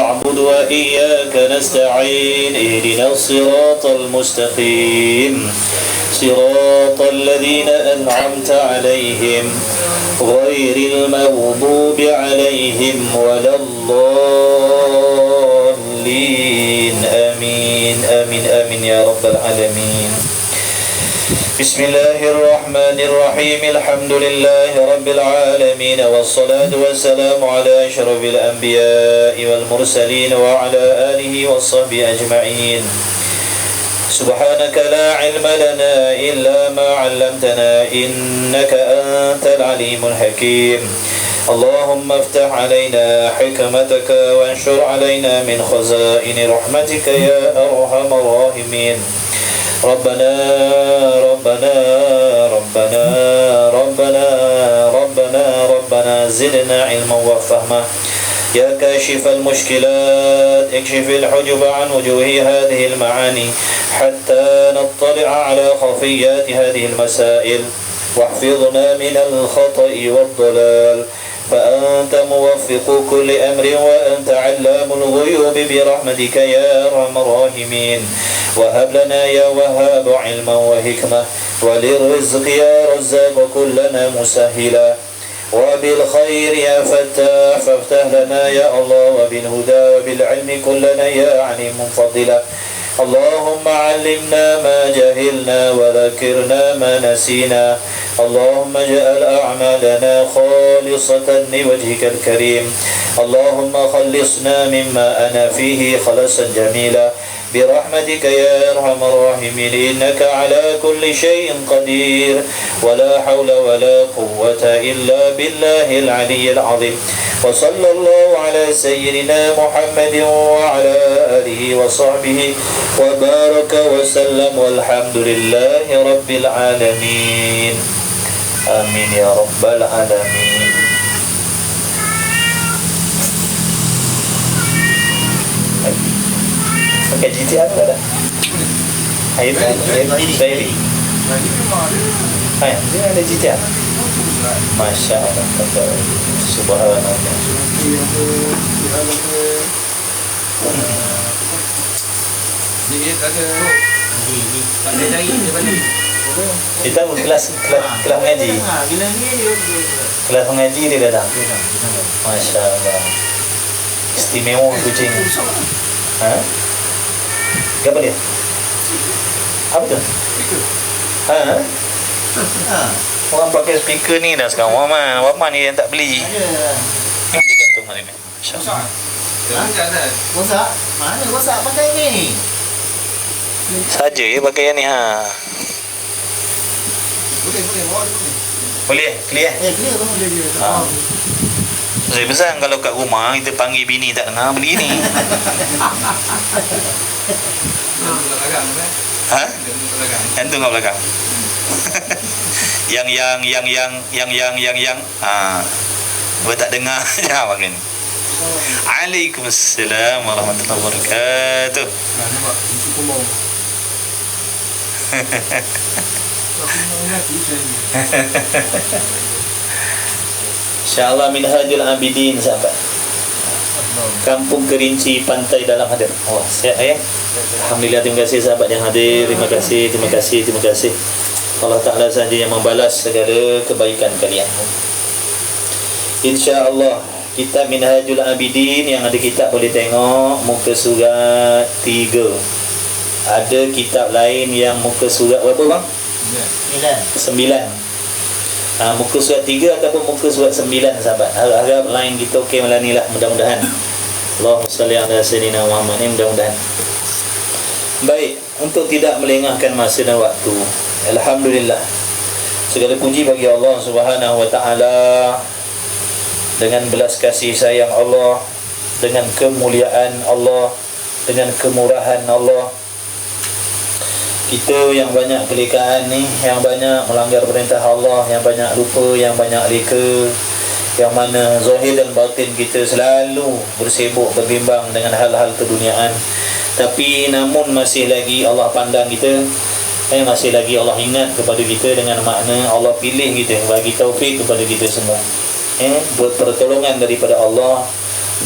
نعبد وإياك نستعين اهدنا الصراط المستقيم صراط الذين أنعمت عليهم غير المغضوب عليهم ولا الضالين آمين آمين آمين يا رب العالمين. بسم الله الرحمن الرحيم الحمد لله رب العالمين والصلاة والسلام على أشرف الأنبياء والمرسلين وعلى آله وصحبه أجمعين. سبحانك لا علم لنا إلا ما علمتنا إنك أنت العليم الحكيم. اللهم افتح علينا حكمتك وانشر علينا من خزائن رحمتك يا أرحم الراحمين. ربنا ربنا ربنا ربنا ربنا ربنا زدنا علما وفهما يا كاشف المشكلات اكشف الحجب عن وجوه هذه المعاني حتى نطلع على خفيات هذه المسائل واحفظنا من الخطأ والضلال فأنت موفق كل أمر وأنت علام الغيوب برحمتك يا أرحم الراحمين. وهب لنا يا وهاب علما وحكمة وللرزق يا رزاق كلنا مسهلا وبالخير يا فتاح فافتح لنا يا الله وبالهدى وبالعلم كلنا يا عليم فضلا. اللهم علمنا ما جهلنا وذكرنا ما نسينا. اللهم اجعل أعمالنا خالصة لوجهك الكريم. اللهم خلصنا مما أنا فيه خلصا جميلا برحمتك يا أرحم الراحمين إنك على كل شيء قدير ولا حول ولا قوة إلا بالله العلي العظيم. وصلى الله على سيدنا محمد وعلى آله وصحبه وبارك وسلم والحمد لله رب العالمين آمين يا رب العالمين. Pakai GTR ke tak? Air Daily dia ada GTR. Masya Allah, subhanallah. Kita kelas mengaji. Kelas mengaji dia datang. Masya Allah. Istimewa kucing. Apa dia? Apa tu? Orang pakai speaker ni dah sekarang. Waman ni yang tak beli. Yang digantung hari ni. Masya-Allah. Rosak? Mana rosak pakai ni? Saja je pakai yang ni Boleh? Clear? Clear tu boleh. Saya pesan kalau kat rumah kita panggil bini tak dengar beli ni. Gantung kat belakang. yang Gua tak dengar je pakai ni. Waalaikumsalam warahmatullahi wabarakatuh. InsyaAllah Minhajul Abidin sahabat. Kampung Kerinci, Pantai Dalam hadir. Oh, siap ya. Alhamdulillah, terima kasih sahabat yang hadir. Terima kasih. Allah Ta'ala saja yang membalas segala kebaikan kalian. InsyaAllah kitab Minhajul Abidin yang ada kitab boleh tengok muka surat 3. Ada kitab lain yang muka surat berapa bang? 9. Muka surat 3 ataupun muka surat 9 sahabat. Harap lain kita okey malam ni lah, mudah-mudahan. Allahumma salli ala sayyidina Muhammad, mudah-mudahan. Baik, untuk tidak melengahkan masa dan waktu, alhamdulillah, segala puji bagi Allah Subhanahu wa taala. Dengan belas kasih sayang Allah, dengan kemuliaan Allah, dengan kemurahan Allah, kita yang banyak kelekaan ni, yang banyak melanggar perintah Allah, yang banyak lupa, yang banyak leka, yang mana zahir dan batin kita selalu bersibuk berbimbang dengan hal-hal keduniaan, tapi namun masih lagi Allah pandang kita, masih lagi Allah ingat kepada kita, dengan makna Allah pilih kita, bagi taufik kepada kita semua, buat pertolongan daripada Allah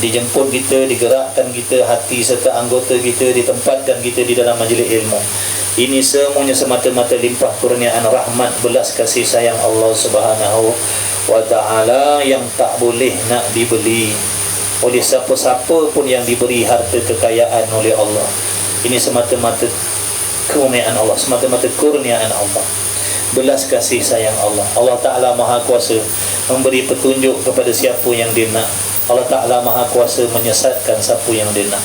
dijemput kita, digerakkan kita, hati serta anggota kita, ditempatkan kita di dalam majlis ilmu. Ini semuanya semata-mata limpah kurniaan rahmat belas kasih sayang Allah Subhanahu wa ta'ala yang tak boleh nak dibeli oleh siapa-siapa pun yang diberi harta kekayaan oleh Allah. Ini semata-mata kurniaan Allah, semata-mata kurniaan Allah, belas kasih sayang Allah. Allah Ta'ala Maha Kuasa memberi petunjuk kepada siapa yang dia nak. Allah Ta'ala Maha Kuasa menyesatkan siapa yang dia nak.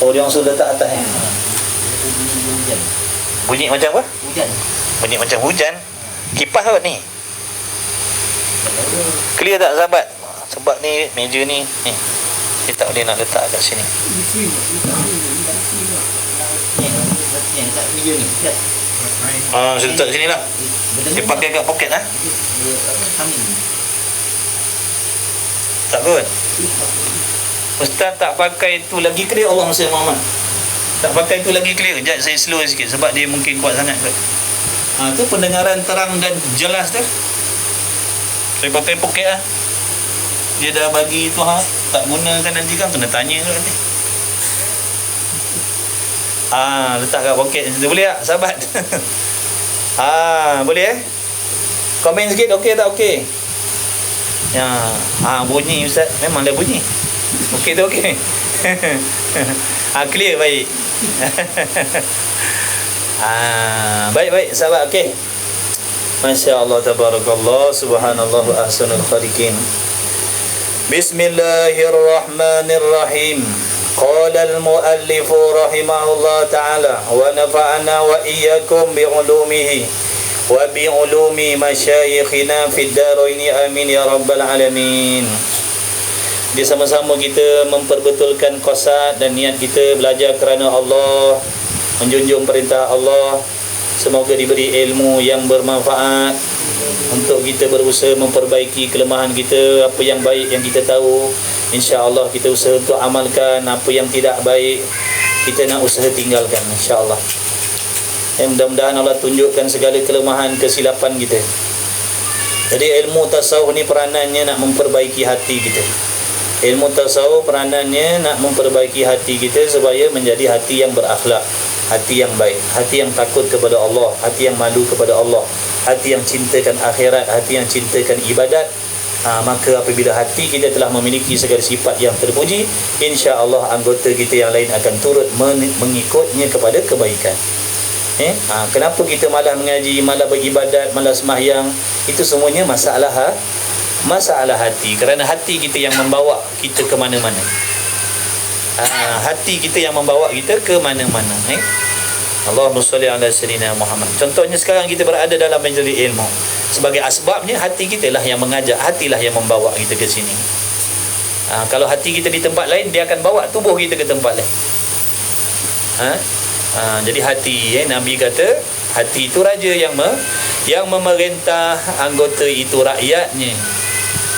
Oh, dia orang sudah letak atas bunyi macam apa? Hujan. Bunyi macam hujan. Kipas kot ni. Clear tak sahabat? Sebab ni meja ni dia tak boleh nak letak kat sini. Saya letak sini lah. Dia pakai kat poket lah. Tak kot. Ustaz tak pakai tu lagi clear. Allah Masya Muhammad. Tak pakai tu lagi clear. Sekejap saya slow sikit sebab dia mungkin kuat sangat kot. Tu pendengaran terang dan jelas tu. Saya pakai poket lah. Dia dah bagi tu tak gunakan nanti kan kena tanya ke nanti. Letak kat poket situ boleh tak sahabat? Boleh komen sikit okey tak okey? Bunyi Ustaz, memang dah bunyi. Okey tu okey. Clear baik. Baik sahabat okey. Masya-Allah tabarakallah subhanallah ahsanul khaliqin. Bismillahirrahmanirrahim. Qala al-muallif rahimahullah ta'ala wa nafa'ana wa iyyakum bi'ulumihi wa bi'ulumi masyayikhina fid daraini amin ya rabbal alamin. Di sama-sama kita memperbetulkan qasad dan niat kita belajar kerana Allah, menjunjung perintah Allah. Semoga diberi ilmu yang bermanfaat untuk kita berusaha memperbaiki kelemahan kita. Apa yang baik yang kita tahu, insya-Allah kita usaha untuk amalkan. Apa yang tidak baik kita nak usaha tinggalkan, insya-Allah. Mudah-mudahan Allah tunjukkan segala kelemahan, kesilapan kita. Jadi ilmu tasawuf ni peranannya nak memperbaiki hati kita. Ilmu tasawuf peranannya nak memperbaiki hati kita supaya menjadi hati yang berakhlak, hati yang baik, hati yang takut kepada Allah, hati yang malu kepada Allah, hati yang cintakan akhirat, hati yang cintakan ibadat. Maka apabila hati kita telah memiliki segala sifat yang terpuji, insya-Allah anggota kita yang lain akan turut mengikutnya kepada kebaikan. Kenapa kita malah mengaji, malah beribadat, malah sembahyang? Itu semuanya masalah hati. Kerana hati kita yang membawa kita ke mana-mana. Hati kita yang membawa kita ke mana-mana. Allahumma salli ala sayyidina Muhammad. Contohnya sekarang kita berada dalam majlis ilmu. Sebagai asbabnya hati kita lah yang mengajak, hatilah yang membawa kita ke sini. Kalau hati kita di tempat lain, dia akan bawa tubuh kita ke tempat lain. Jadi hati, Nabi kata hati itu raja yang memerintah, anggota itu rakyatnya.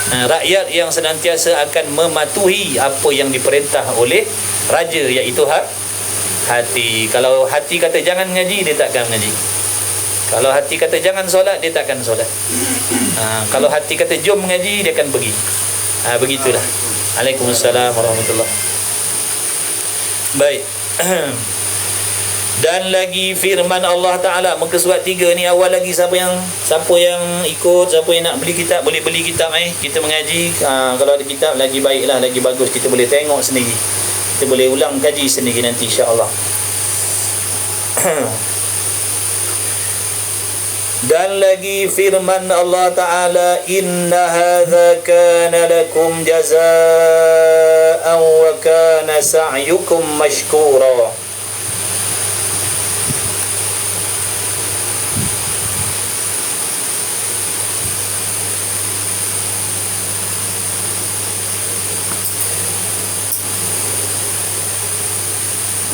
Rakyat yang senantiasa akan mematuhi apa yang diperintah oleh raja, iaitu hati. Kalau hati kata jangan ngaji, dia takkan ngaji. Kalau hati kata jangan solat, dia takkan solat. Kalau hati kata jom ngaji, dia akan pergi. Begitulah. Waalaikumsalam warahmatullahi. Baik. Dan lagi firman Allah Ta'ala muka surat 3 ni awal lagi, siapa yang ikut, siapa yang nak beli kitab boleh beli kitab. Kita mengaji, kalau ada kitab lagi baiklah, lagi bagus, kita boleh tengok sendiri, kita boleh ulang kaji sendiri nanti insya-Allah. Dan lagi firman Allah Ta'ala, inna hadza kana lakum jazaa'an wa kana sa'yukum mashkura.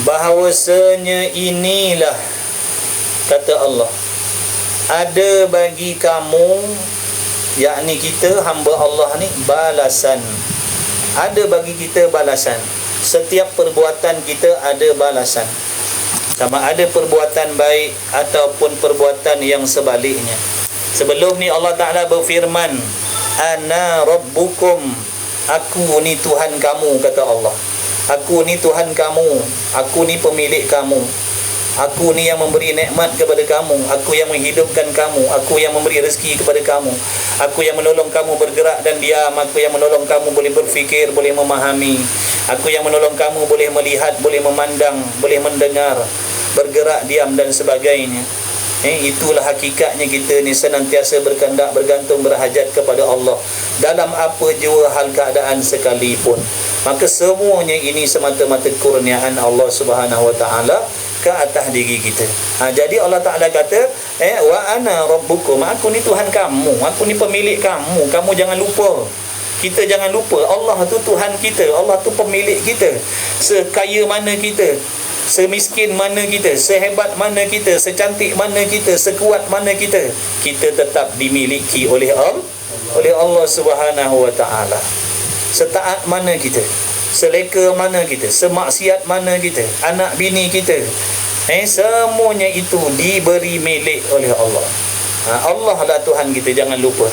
Bahawasanya inilah, kata Allah, ada bagi kamu, yakni kita hamba Allah ni, balasan. Ada bagi kita balasan. Setiap perbuatan kita ada balasan, sama ada perbuatan baik ataupun perbuatan yang sebaliknya. Sebelum ni Allah Ta'ala berfirman, ana rabbukum Aku ni Tuhan kamu, kata Allah. Aku ni Tuhan kamu, aku ni pemilik kamu, aku ni yang memberi nikmat kepada kamu, aku yang menghidupkan kamu, aku yang memberi rezeki kepada kamu, aku yang menolong kamu bergerak dan diam, aku yang menolong kamu boleh berfikir, boleh memahami, aku yang menolong kamu boleh melihat, boleh memandang, boleh mendengar, bergerak, diam dan sebagainya. Itulah hakikatnya kita ni senantiasa berkehendak, bergantung, berhajat kepada Allah dalam apa jua hal keadaan sekalipun. Maka semuanya ini semata-mata kurniaan Allah Subhanahu Wa Taala ke atas diri kita. Jadi Allah Taala kata, wa ana rabbukum, aku ni Tuhan kamu, aku ni pemilik kamu. Kamu jangan lupa. Kita jangan lupa Allah tu Tuhan kita, Allah tu pemilik kita. Sekaya mana kita, semiskin mana kita, sehebat mana kita, secantik mana kita, sekuat mana kita, kita tetap dimiliki oleh Allah Subhanahu Wa Taala. Setaat mana kita, seleka mana kita, semaksiat mana kita, anak bini kita, semuanya itu diberi milik oleh Allah. Allah lah Tuhan kita, jangan lupa.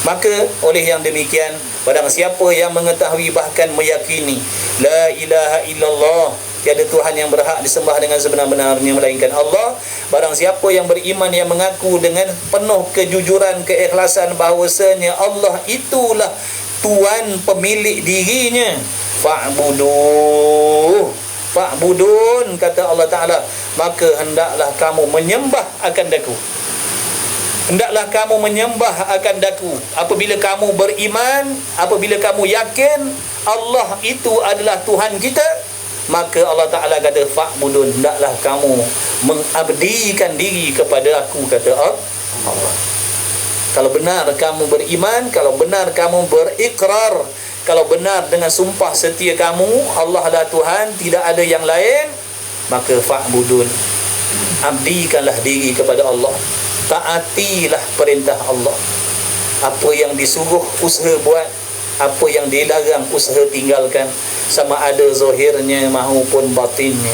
Maka oleh yang demikian, barang siapa yang mengetahui bahkan meyakini la ilaha illallah, tiada Tuhan yang berhak disembah dengan sebenar-benarnya melainkan Allah, barang siapa yang beriman, yang mengaku dengan penuh kejujuran, keikhlasan bahawasanya Allah itulah Tuhan pemilik dirinya, fa'budun, kata Allah Ta'ala, maka hendaklah kamu menyembah akan daku. Hendaklah kamu menyembah akan daku. Apabila kamu beriman, apabila kamu yakin Allah itu adalah Tuhan kita, maka Allah Ta'ala kata fa'budun, hendaklah kamu mengabdikan diri kepada aku, kata Allah. Kalau benar kamu beriman, kalau benar kamu berikrar, kalau benar dengan sumpah setia kamu Allah adalah Tuhan, tidak ada yang lain, maka fa'budun, abdikanlah diri kepada Allah, taatilah perintah Allah. Apa yang disuruh usaha buat, apa yang dilarang usaha tinggalkan, sama ada zahirnya maupun batinnya.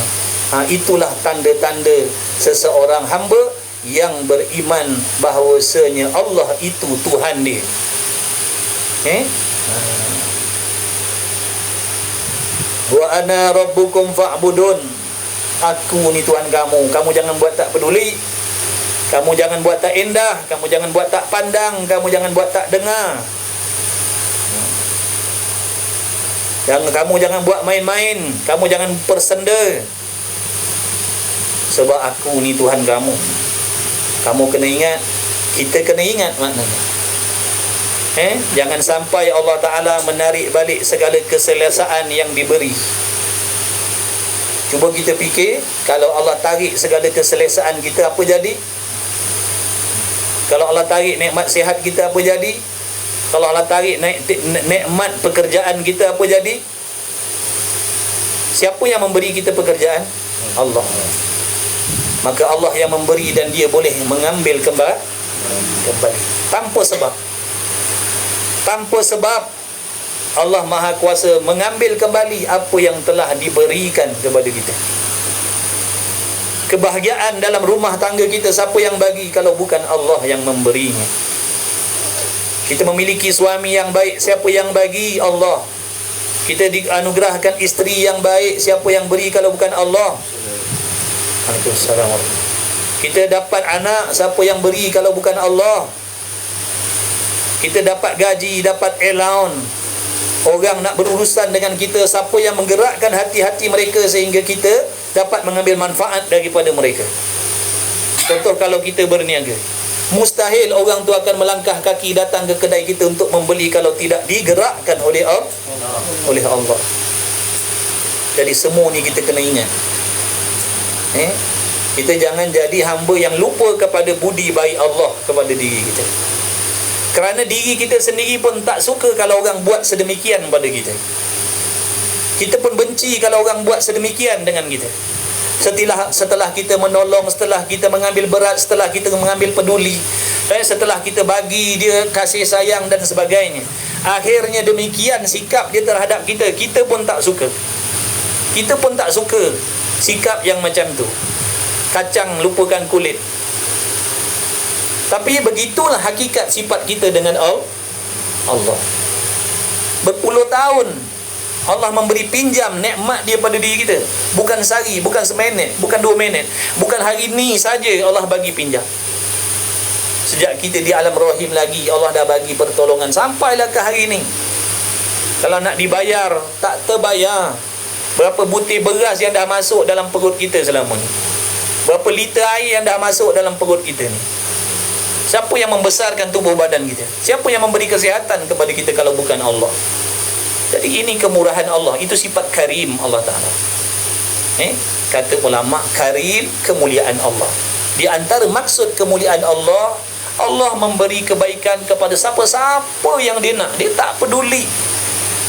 Itulah tanda-tanda seseorang hamba yang beriman bahawasanya Allah itu Tuhan dia. Wa ana rabbukum fa'budun, aku ni Tuhan kamu, kamu jangan buat tak peduli, kamu jangan buat tak indah, kamu jangan buat tak pandang, kamu jangan buat tak dengar, kamu jangan buat main-main, kamu jangan bersenda, sebab aku ni Tuhan kamu. Kamu kena ingat, kita kena ingat maknanya. Jangan sampai Allah Ta'ala menarik balik segala keselesaan yang diberi. Cuba kita fikir, kalau Allah tarik segala keselesaan kita, apa jadi? Kalau Allah tarik nikmat sihat kita, apa jadi? Kalau Allah tarik nikmat pekerjaan kita, apa jadi? Siapa yang memberi kita pekerjaan? Allah. Maka Allah yang memberi dan dia boleh mengambil kembali tanpa sebab. Tanpa sebab Allah Maha Kuasa mengambil kembali apa yang telah diberikan kepada kita. Kebahagiaan dalam rumah tangga kita, siapa yang bagi kalau bukan Allah yang memberinya? Kita memiliki suami yang baik, siapa yang bagi? Allah. Kita dianugerahkan isteri yang baik, siapa yang beri kalau bukan Allah? Waalaikumsalam. Kita dapat anak, siapa yang beri kalau bukan Allah? Kita dapat gaji, dapat allowance, orang nak berurusan dengan kita, siapa yang menggerakkan hati-hati mereka sehingga kita dapat mengambil manfaat daripada mereka? Contoh, kalau kita berniaga, mustahil orang tu akan melangkah kaki datang ke kedai kita untuk membeli kalau tidak digerakkan oleh Allah. Jadi semua ni kita kena ingat. Kita jangan jadi hamba yang lupa kepada budi baik Allah kepada diri kita. Kerana diri kita sendiri pun tak suka kalau orang buat sedemikian pada kita. Kita pun benci kalau orang buat sedemikian dengan kita. Setelah kita menolong, setelah kita mengambil berat, setelah kita mengambil peduli, setelah kita bagi dia kasih sayang dan sebagainya, akhirnya demikian sikap dia terhadap kita, kita pun tak suka. Kita pun tak suka sikap yang macam tu. Kacang lupakan kulit. Tapi begitulah hakikat sifat kita dengan Allah. Berpuluh tahun Allah memberi pinjam nikmat dia pada diri kita. Bukan sehari, bukan seminit, bukan 2 minit, bukan hari ni saja Allah bagi pinjam. Sejak kita di alam rahim lagi Allah dah bagi pertolongan sampailah ke hari ni. Kalau nak dibayar tak terbayar. Berapa butir beras yang dah masuk dalam perut kita selama ni, berapa liter air yang dah masuk dalam perut kita ni. Siapa yang membesarkan tubuh badan kita? Siapa yang memberi kesihatan kepada kita kalau bukan Allah? Jadi ini kemurahan Allah. Itu sifat karim Allah Ta'ala. Kata ulama, karim, kemuliaan Allah. Di antara maksud kemuliaan Allah, Allah memberi kebaikan kepada siapa-siapa yang dia nak. Dia tak peduli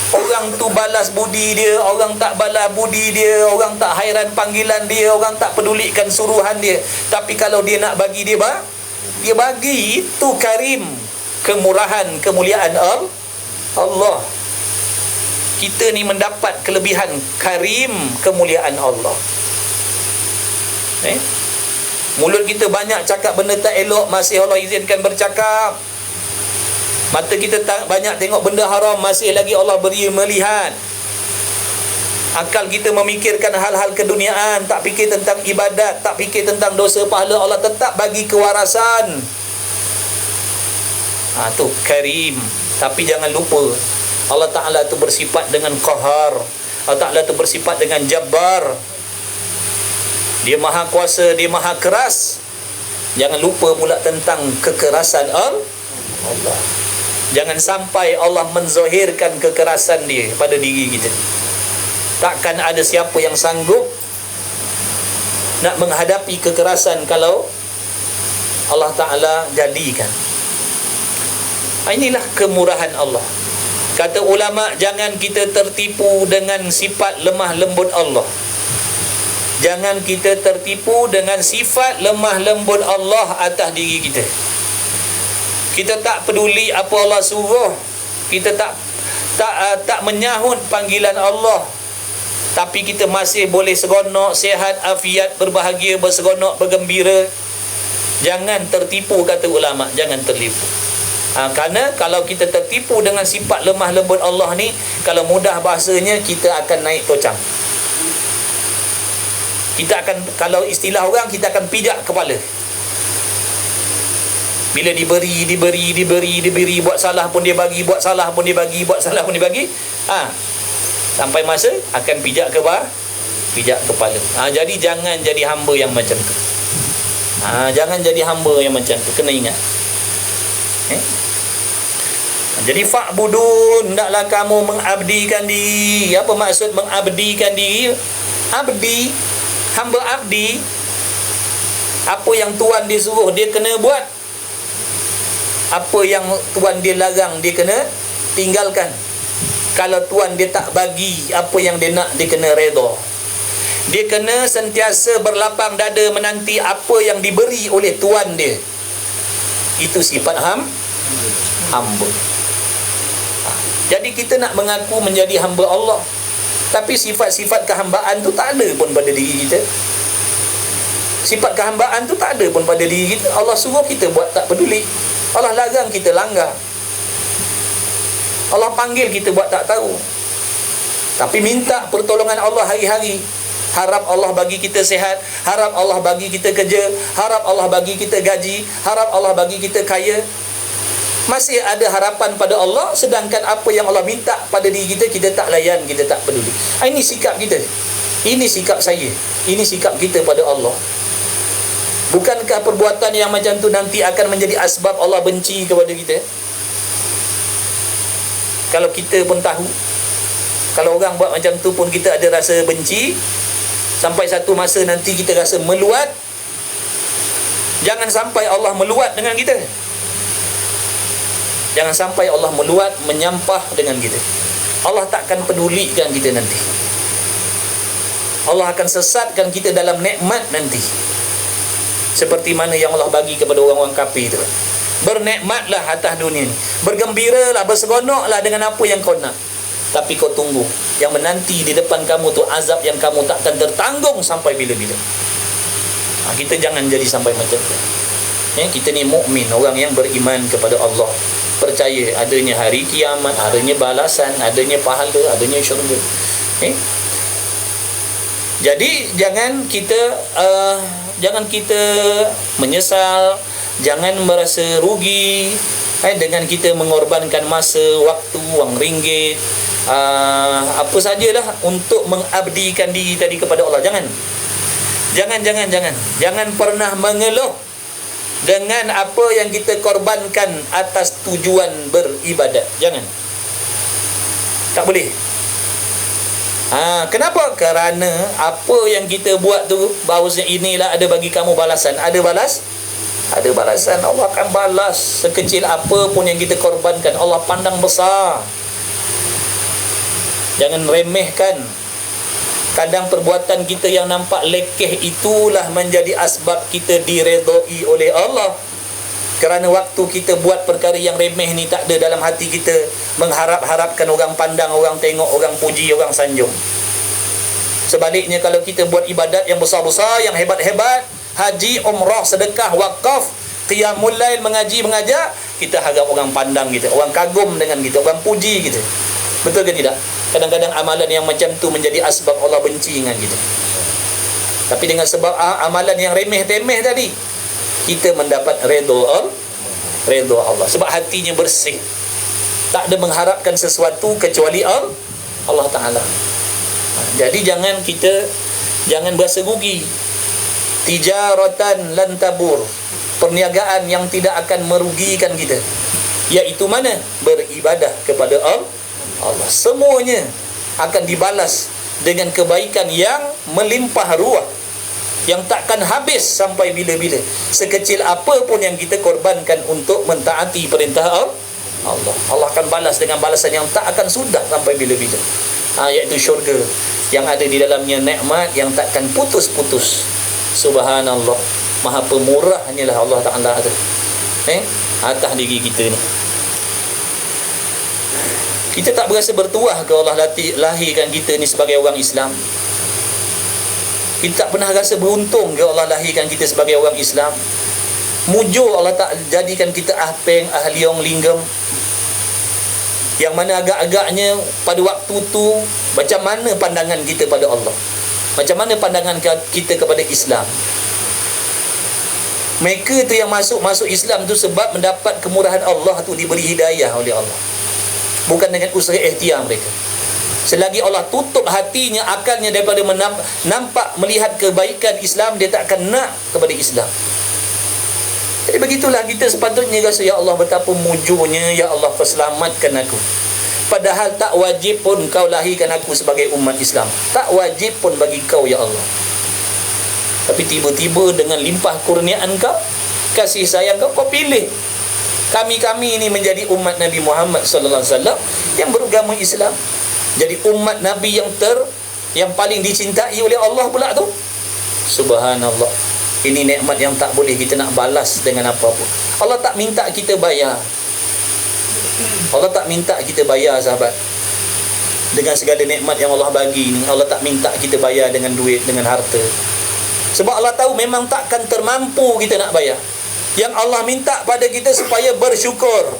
orang tu balas budi dia, orang tak balas budi dia, orang tak hairan panggilan dia, orang tak pedulikan suruhan dia. Tapi kalau dia nak bagi, dia bagi. Itu karim, kemurahan, kemuliaan Allah. Kita ni mendapat kelebihan karim, kemuliaan Allah. Mulut kita banyak cakap benda tak elok, masih Allah izinkan bercakap. Mata kita tak banyak tengok benda haram, masih lagi Allah beri melihat. Akal kita memikirkan hal-hal keduniaan, tak fikir tentang ibadat, tak fikir tentang dosa pahala, Allah tetap bagi kewarasan. Tu karim. Tapi jangan lupa, Allah Ta'ala tu bersifat dengan qahar. Allah Ta'ala tu bersifat dengan jabbar. Dia maha kuasa, dia maha keras. Jangan lupa pula tentang kekerasan Allah. Jangan sampai Allah menzahirkan kekerasan dia pada diri kita. Takkan ada siapa yang sanggup nak menghadapi kekerasan kalau Allah Ta'ala jadikan. Inilah kemurahan Allah. Kata ulama, jangan kita tertipu dengan sifat lemah lembut Allah. Jangan kita tertipu dengan sifat lemah lembut Allah atas diri kita. Kita tak peduli apa Allah suruh. Kita tak menyahut panggilan Allah. Tapi kita masih boleh seronok, sihat, afiat, berbahagia, berseronok, bergembira. Jangan tertipu, kata ulama. Jangan tertipu. Kerana kalau kita tertipu dengan sifat lemah lembut Allah ni, kalau mudah bahasanya, kita akan naik tocang. Kita akan, kalau istilah orang, kita akan pijak kepala. Bila diberi, buat salah pun dia bagi, buat salah pun dia bagi, buat salah pun dia bagi. Sampai masa akan pijak ke bawah, pijak kepala. Jadi jangan jadi hamba yang macam tu. Jangan jadi hamba yang macam tu. Kena ingat. Jadi fa'budun, hendaklah kamu mengabdikan diri. Apa maksud mengabdikan diri? Abdi, hamba abdi. Apa yang Tuhan dia suruh, dia kena buat. Apa yang Tuhan dia larang, dia kena tinggalkan. Kalau Tuhan dia tak bagi apa yang dia nak, dia kena redha. Dia kena sentiasa berlapang dada menanti apa yang diberi oleh Tuhan dia. Itu sifat hamba. Jadi kita nak mengaku menjadi hamba Allah, tapi sifat-sifat kehambaan tu tak ada pun pada diri kita. Sifat kehambaan tu tak ada pun pada diri kita. Allah suruh kita buat, tak peduli. Allah larang, kita langgar. Allah panggil, kita buat tak tahu. Tapi minta pertolongan Allah hari-hari. Harap Allah bagi kita sihat, harap Allah bagi kita kerja, harap Allah bagi kita gaji, harap Allah bagi kita kaya. Masih ada harapan pada Allah, sedangkan apa yang Allah minta pada diri kita, kita tak layan, kita tak peduli. Ini sikap kita. Ini sikap saya. Ini sikap kita pada Allah. Bukankah perbuatan yang macam tu nanti akan menjadi asbab Allah benci kepada kita? Kalau kita pun tahu, kalau orang buat macam tu pun kita ada rasa benci, sampai satu masa nanti kita rasa meluat. Jangan sampai Allah meluat dengan kita. Jangan sampai Allah meluat, menyampah dengan kita. Allah takkan pedulikan kita nanti. Allah akan sesatkan kita dalam nikmat nanti. Seperti mana yang Allah bagi kepada orang-orang kafir itu. Bernikmatlah atas dunia ini, bergembiralah, berseronoklah dengan apa yang kau nak. Tapi kau tunggu, yang menanti di depan kamu tu azab yang kamu takkan tertanggung sampai bila-bila. Kita jangan jadi sampai macam tu. Kita ni mukmin, orang yang beriman kepada Allah. percaya adanya hari kiamat, adanya balasan, adanya pahala, adanya syurga. Jadi jangan kita menyesal, jangan merasa rugi dengan kita mengorbankan masa, waktu, wang ringgit, apa sajalah untuk mengabdikan diri tadi kepada Allah. Jangan pernah mengeluh dengan apa yang kita korbankan atas tujuan beribadat. Jangan. Tak boleh. Kenapa? Kerana apa yang kita buat tu, bahawasanya inilah ada bagi kamu balasan. Ada balasan. Allah akan balas sekecil apa pun yang kita korbankan. Allah pandang besar. Jangan remehkan. Kadang perbuatan kita yang nampak lekeh itulah menjadi asbab kita diredai oleh Allah. Kerana waktu kita buat perkara yang remeh ni, tak ada dalam hati kita mengharap-harapkan orang pandang, orang tengok, orang puji, orang sanjung. Sebaliknya, kalau kita buat ibadat yang besar-besar, yang hebat-hebat, haji, umrah, sedekah, wakaf, qiyamul lail, mengaji, mengajar, kita harap orang pandang kita, orang kagum dengan kita, orang puji kita. Betul ke tidak? Kadang-kadang amalan yang macam tu menjadi asbab Allah benci dengan kita. Tapi dengan sebab amalan yang remeh-temeh tadi, kita mendapat redha Allah. Sebab hatinya bersih, tak ada mengharapkan sesuatu kecuali Allah Ta'ala. Jadi jangan berasa rugi. Tijaratan lan tabur, perniagaan yang tidak akan merugikan kita, iaitu mana? Beribadah kepada Allah. Semuanya akan dibalas dengan kebaikan yang melimpah ruah, yang takkan habis sampai bila-bila. Sekecil apa pun yang kita korbankan untuk mentaati perintah Allah, Allah akan balas dengan balasan yang tak akan sudah sampai bila-bila. Iaitu syurga yang ada di dalamnya nikmat yang takkan putus-putus. Subhanallah, Maha Pemurahnya lah Allah Ta'ala tu atas diri kita ni. Kita tak berasa bertuah ke Allah lahirkan kita ni sebagai orang Islam? Kita tak pernah rasa beruntung ke Allah lahirkan kita sebagai orang Islam? Mujur Allah tak jadikan kita ahpeng, ahliong, linggam, yang mana agak-agaknya pada waktu tu, macam mana pandangan kita pada Allah, macam mana pandangan kita kepada Islam. Mereka tu yang masuk Islam tu sebab mendapat kemurahan Allah tu, diberi hidayah oleh Allah, bukan dengan usaha ikhtiar mereka. Selagi Allah tutup hatinya, akalnya daripada nampak melihat kebaikan Islam, dia tak akan nak kepada Islam. Jadi begitulah kita sepatutnya rasa, ya Allah betapa mujurnya, ya Allah perselamatkan aku. Padahal tak wajib pun kau lahirkan aku sebagai umat Islam, tak wajib pun bagi kau, ya Allah. Tapi tiba-tiba dengan limpah kurniaan kau, kasih sayang kau, kau pilih kami ini menjadi umat Nabi Muhammad sallallahu alaihi wasallam yang beragama Islam. Jadi umat Nabi yang paling dicintai oleh Allah pula tu. Subhanallah. Ini nikmat yang tak boleh kita nak balas dengan apa pun. Allah tak minta kita bayar. Allah tak minta kita bayar, sahabat. Dengan segala nikmat yang Allah bagi ni, Allah tak minta kita bayar dengan duit, dengan harta. Sebab Allah tahu memang takkan termampu kita nak bayar. Yang Allah minta pada kita supaya bersyukur,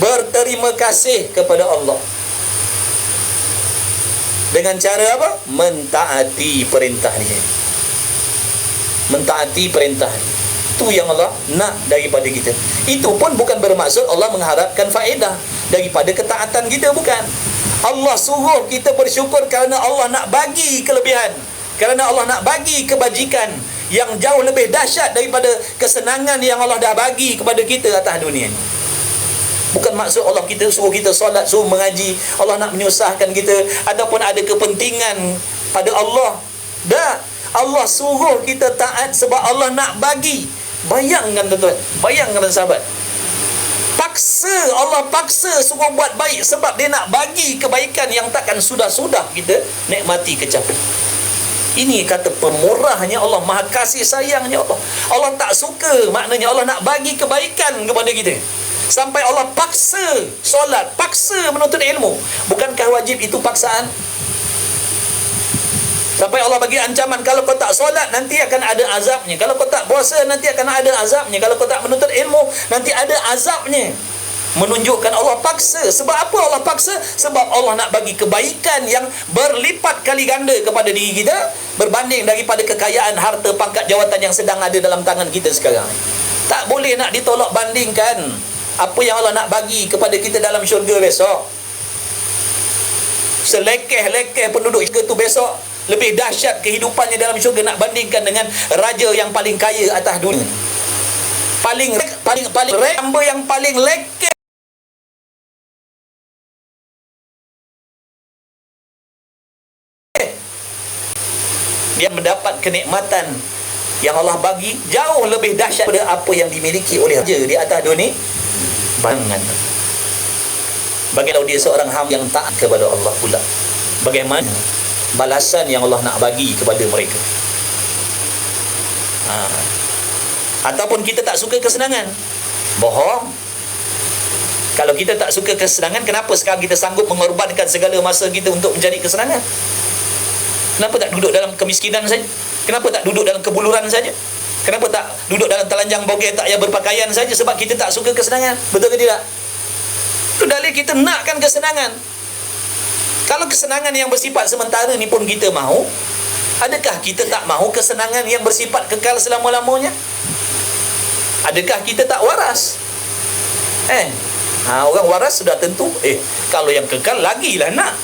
berterima kasih kepada Allah. Dengan cara apa? Mentaati perintahnya. Mentaati perintahnya. Itu yang Allah nak daripada kita. Itu pun bukan bermaksud Allah mengharapkan faedah daripada ketaatan kita, bukan. Allah suruh kita bersyukur kerana Allah nak bagi kelebihan, kerana Allah nak bagi kebajikan yang jauh lebih dahsyat daripada kesenangan yang Allah dah bagi kepada kita atas dunia ni. Bukan maksud Allah kita suruh kita solat, suruh mengaji, Allah nak menyusahkan kita ataupun ada kepentingan pada Allah. Dah, Allah suruh kita taat sebab Allah nak bagi. Bayangkan tuan-tuan, bayangkan sahabat, Allah paksa suruh buat baik sebab dia nak bagi kebaikan yang takkan sudah-sudah kita nikmati kecapi. Ini kata pemurahnya Allah, maha kasih sayangnya Allah. Allah tak suka, maknanya Allah nak bagi kebaikan kepada kita, sampai Allah paksa solat, paksa menuntut ilmu. Bukankah wajib itu paksaan? Sampai Allah bagi ancaman, kalau kau tak solat nanti akan ada azabnya, kalau kau tak puasa nanti akan ada azabnya, kalau kau tak menuntut ilmu nanti ada azabnya. menunjukkan Allah paksa. Sebab apa Allah paksa? Sebab Allah nak bagi kebaikan yang berlipat kali ganda kepada diri kita berbanding daripada kekayaan, harta, pangkat, jawatan yang sedang ada dalam tangan kita sekarang. Tak boleh nak ditolak bandingkan apa yang Allah nak bagi kepada kita dalam syurga besok. Selekeh-lekeh penduduk syurga tu besok, lebih dahsyat kehidupannya dalam syurga nak bandingkan dengan raja yang paling kaya atas dunia. Paling hamba yang paling lekeh dia mendapat kenikmatan yang Allah bagi jauh lebih dahsyat daripada apa yang dimiliki oleh raja di atas dunia. Bangan. Bagaimana dia seorang hamba yang taat kepada Allah pula? Bagaimana balasan yang Allah nak bagi kepada mereka? Ataupun kita tak suka kesenangan? Bohong. Kalau kita tak suka kesenangan, kenapa sekarang kita sanggup mengorbankan segala masa kita untuk mencari kesenangan? Kenapa tak duduk dalam kemiskinan saja? Kenapa tak duduk dalam kebuluran saja? Kenapa tak duduk dalam telanjang bogel tak payah berpakaian saja? Sebab kita tak suka kesenangan. Betul ke tidak? Itu dalil kita nakkan kesenangan. Kalau kesenangan yang bersifat sementara ni pun kita mahu, adakah kita tak mahu kesenangan yang bersifat kekal selama-lamanya? Adakah kita tak waras? Orang waras sudah tentu kalau yang kekal lagilah nak.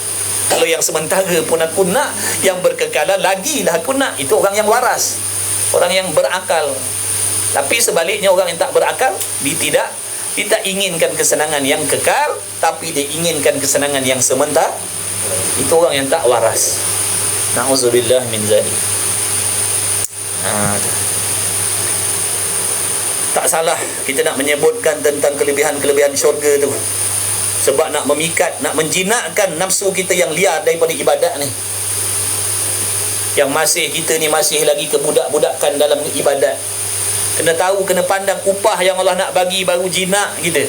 Kalau yang sementara pun aku nak, yang berkekalan lagilah aku nak. Itu orang yang waras, orang yang berakal. Tapi sebaliknya orang yang tak berakal, dia tidak inginkan kesenangan yang kekal, tapi dia inginkan kesenangan yang sementara. Itu orang yang tak waras. Na'udzubillah min zalik. Tak salah kita nak menyebutkan tentang kelebihan-kelebihan syurga tu. Sebab nak memikat, nak menjinakkan nafsu kita yang liar daripada ibadat ni. Yang masih kita ni masih lagi kebudak-budakan dalam ibadat. Kena tahu, kena pandang upah yang Allah nak bagi baru jinak kita.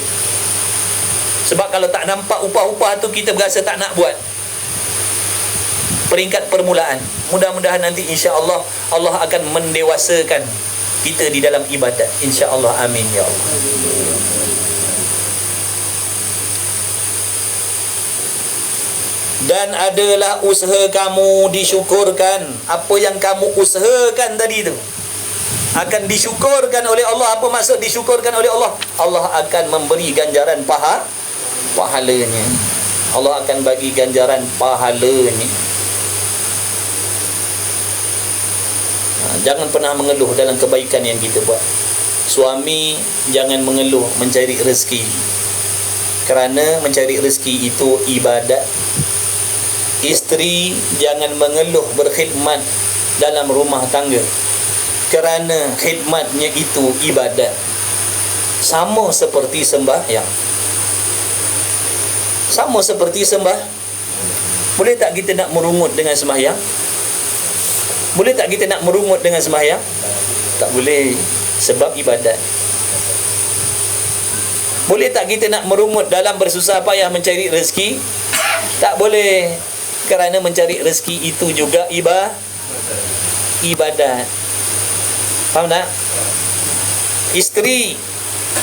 Sebab kalau tak nampak upah-upah tu, kita berasa tak nak buat. Peringkat permulaan. Mudah-mudahan nanti insya-Allah Allah akan mendewasakan kita di dalam ibadat. Insya-Allah, amin ya Allah. Dan adalah usaha kamu disyukurkan. Apa yang kamu usahakan tadi tu akan disyukurkan oleh Allah. Apa maksud disyukurkan oleh Allah? Allah akan memberi ganjaran pahalanya. Allah akan bagi ganjaran pahalanya. Jangan pernah mengeluh dalam kebaikan yang kita buat. Suami jangan mengeluh mencari rezeki, kerana mencari rezeki itu ibadat. Isteri jangan mengeluh berkhidmat dalam rumah tangga, kerana khidmatnya itu ibadat. Sama seperti sembahyang. Sama seperti sembah. Boleh tak kita nak merungut dengan sembahyang? Boleh tak kita nak merungut dengan sembahyang? Tak boleh, sebab ibadat. Boleh tak kita nak merungut dalam bersusah payah mencari rezeki? Tak boleh, kerana mencari rezeki itu juga ibadat. Faham tak? Isteri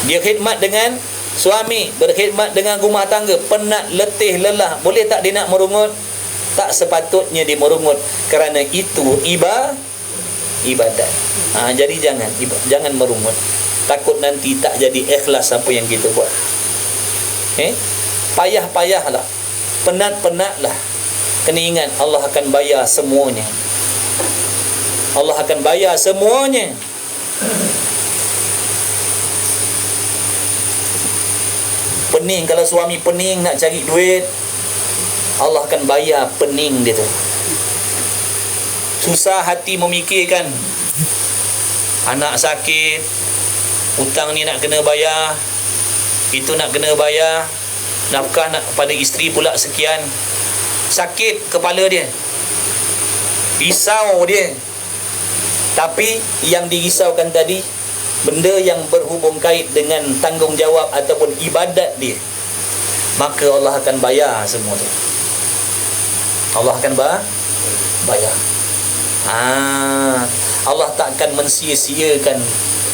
dia khidmat dengan suami, berkhidmat dengan rumah tangga, penat, letih, lelah. Boleh tak dia nak merungut? Tak sepatutnya dia merungut, kerana itu ibadat. Jadi jangan merungut. Takut nanti tak jadi ikhlas apa yang kita buat. Payah-payahlah, penat-penatlah. Kena ingat, Allah akan bayar semuanya. Allah akan bayar semuanya. Pening, kalau suami pening nak cari duit, Allah akan bayar pening dia tu. Susah hati memikirkan anak sakit, hutang ni nak kena bayar, itu nak kena bayar, nafkah nak pada isteri pula sekian. Sakit kepala dia, risau dia. Tapi yang dirisaukan tadi, benda yang berhubung kait dengan tanggungjawab ataupun ibadat dia, maka Allah akan bayar semua tu. Allah akan bayar. Allah tak akan mensia-siakan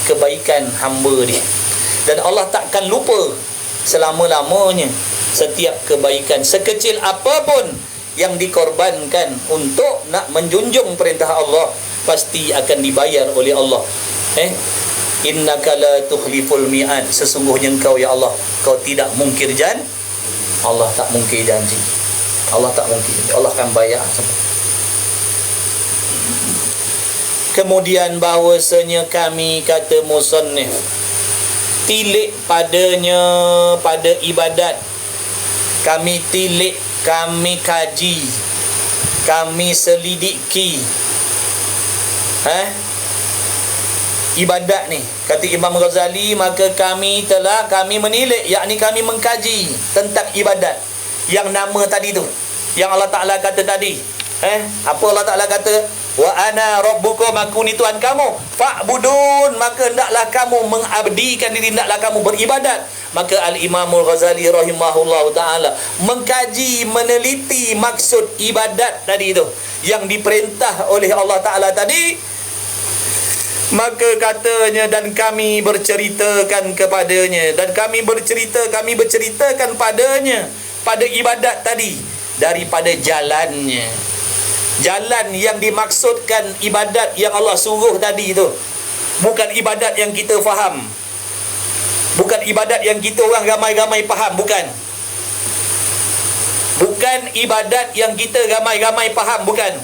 kebaikan hamba dia. Dan Allah tak akan lupa selama-lamanya. Setiap kebaikan sekecil apapun yang dikorbankan untuk nak menjunjung perintah Allah pasti akan dibayar oleh Allah. Innaka la tukhliful mi'ad, sesungguhnya engkau ya Allah, kau tidak mungkir janji. Allah tak mungkir janji. Allah tak mungkir janji. Allah akan bayar. Kemudian bahawasanya kami, kata musannif, tilik padanya pada ibadat. Kami tilik, kami kaji, kami selidiki ibadat ni, kata Imam Ghazali, maka kami menilik, yakni kami mengkaji tentang ibadat yang nama tadi tu, yang Allah Ta'ala kata tadi. Apa Allah Ta'ala kata? Wa ana rabbukum, aku ni Tuhan kamu, fa'budun, maka hendaklah kamu mengabdikan diri, hendaklah kamu beribadat. Maka Al-Imamul Ghazali rahimahullahu ta'ala mengkaji, meneliti maksud ibadat tadi tu yang diperintah oleh Allah Ta'ala tadi. Maka katanya, dan kami berceritakan kepadanya, dan kami berceritakan padanya, pada ibadat tadi, daripada jalannya. Jalan yang dimaksudkan ibadat yang Allah suruh tadi tu bukan ibadat yang kita faham, bukan ibadat yang kita orang ramai-ramai faham, bukan ibadat yang kita ramai-ramai faham, bukan.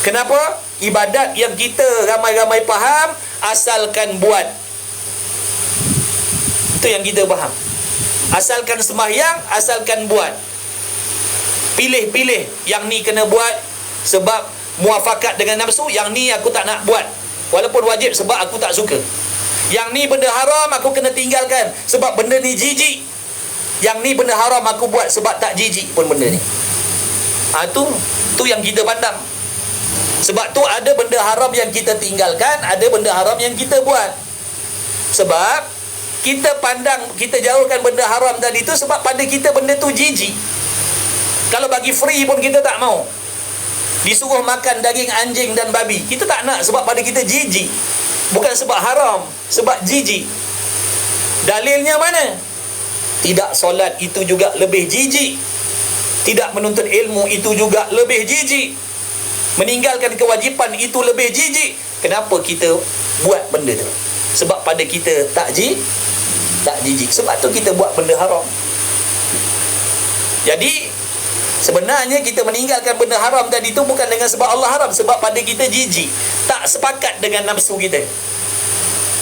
Kenapa? Ibadat yang kita ramai-ramai faham, asalkan buat, itu yang kita faham. Asalkan sembahyang, asalkan buat. Pilih-pilih, yang ni kena buat sebab muafakat dengan nafsu, yang ni aku tak nak buat walaupun wajib sebab aku tak suka. Yang ni benda haram aku kena tinggalkan sebab benda ni jijik. Yang ni benda haram aku buat sebab tak jijik pun benda ni. Tu yang kita pandang. Sebab tu ada benda haram yang kita tinggalkan, ada benda haram yang kita buat. Sebab kita pandang, kita jauhkan benda haram tadi tu sebab pada kita benda tu jijik. Kalau bagi free pun kita tak mau. Disuruh makan daging anjing dan babi, kita tak nak sebab pada kita jijik. Bukan sebab haram, sebab jijik. Dalilnya mana? Tidak solat itu juga lebih jijik. Tidak menuntut ilmu itu juga lebih jijik. Meninggalkan kewajipan itu lebih jijik. Kenapa kita buat benda tu? Sebab pada kita tak jijik. Sebab tu kita buat benda haram. Jadi sebenarnya kita meninggalkan benda haram tadi tu bukan dengan sebab Allah haram, sebab pada kita jijik, tak sepakat dengan nafsu kita.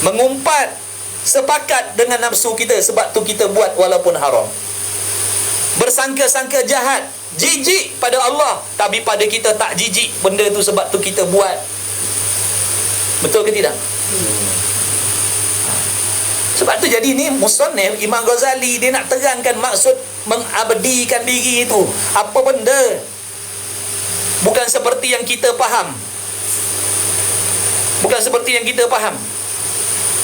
Mengumpat sepakat dengan nafsu kita, sebab tu kita buat walaupun haram. Bersangka-sangka jahat, jijik pada Allah, tapi pada kita tak jijik benda tu, sebab tu kita buat. Betul ke tidak? Sebab tu jadi ni musannif Imam Ghazali dia nak terangkan maksud mengabdikan diri itu apa benda. Bukan seperti yang kita faham. Bukan seperti yang kita faham.